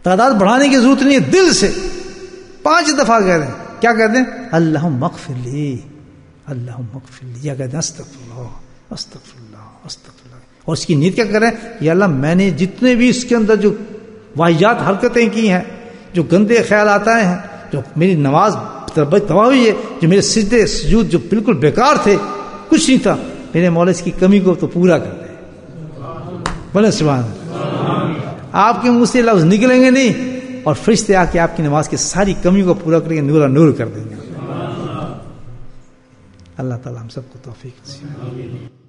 تعداد بڑھانے کی ضرورت نہیں ہے، دل سے 5 دفعہ کہہ دیں. کیا کہہ دیں؟ اللہم اغفر لی، اللہم اغفر لی، یا کہہ دیں استغفر اللہ استغفر اللہ استغفر اللہ. اور اس کی نیت کیا کریں؟ یا اللہ میں نے جتنے بھی اس کے اندر جو واحجات حرکتیں کی ہیں، جو گندے خیالات آئے ہیں، جو میری نماز تباہ ہوئی ہے، جو میرے سجدے سجود جو بالکل بیکار تھے، کچھ نہیں تھا، میرے مولا اس کی کمی کو تو پورا کر دے. بولے سبحان اللہ. آپ کے منہ سے لفظ نکلیں گے نہیں، اور فرشتے آ کے آپ کی نماز کی ساری کمی کو پورا کریں گے، نورا نور کر دیں گے. اللہ تعالیٰ ہم سب کو توفیق نصیب.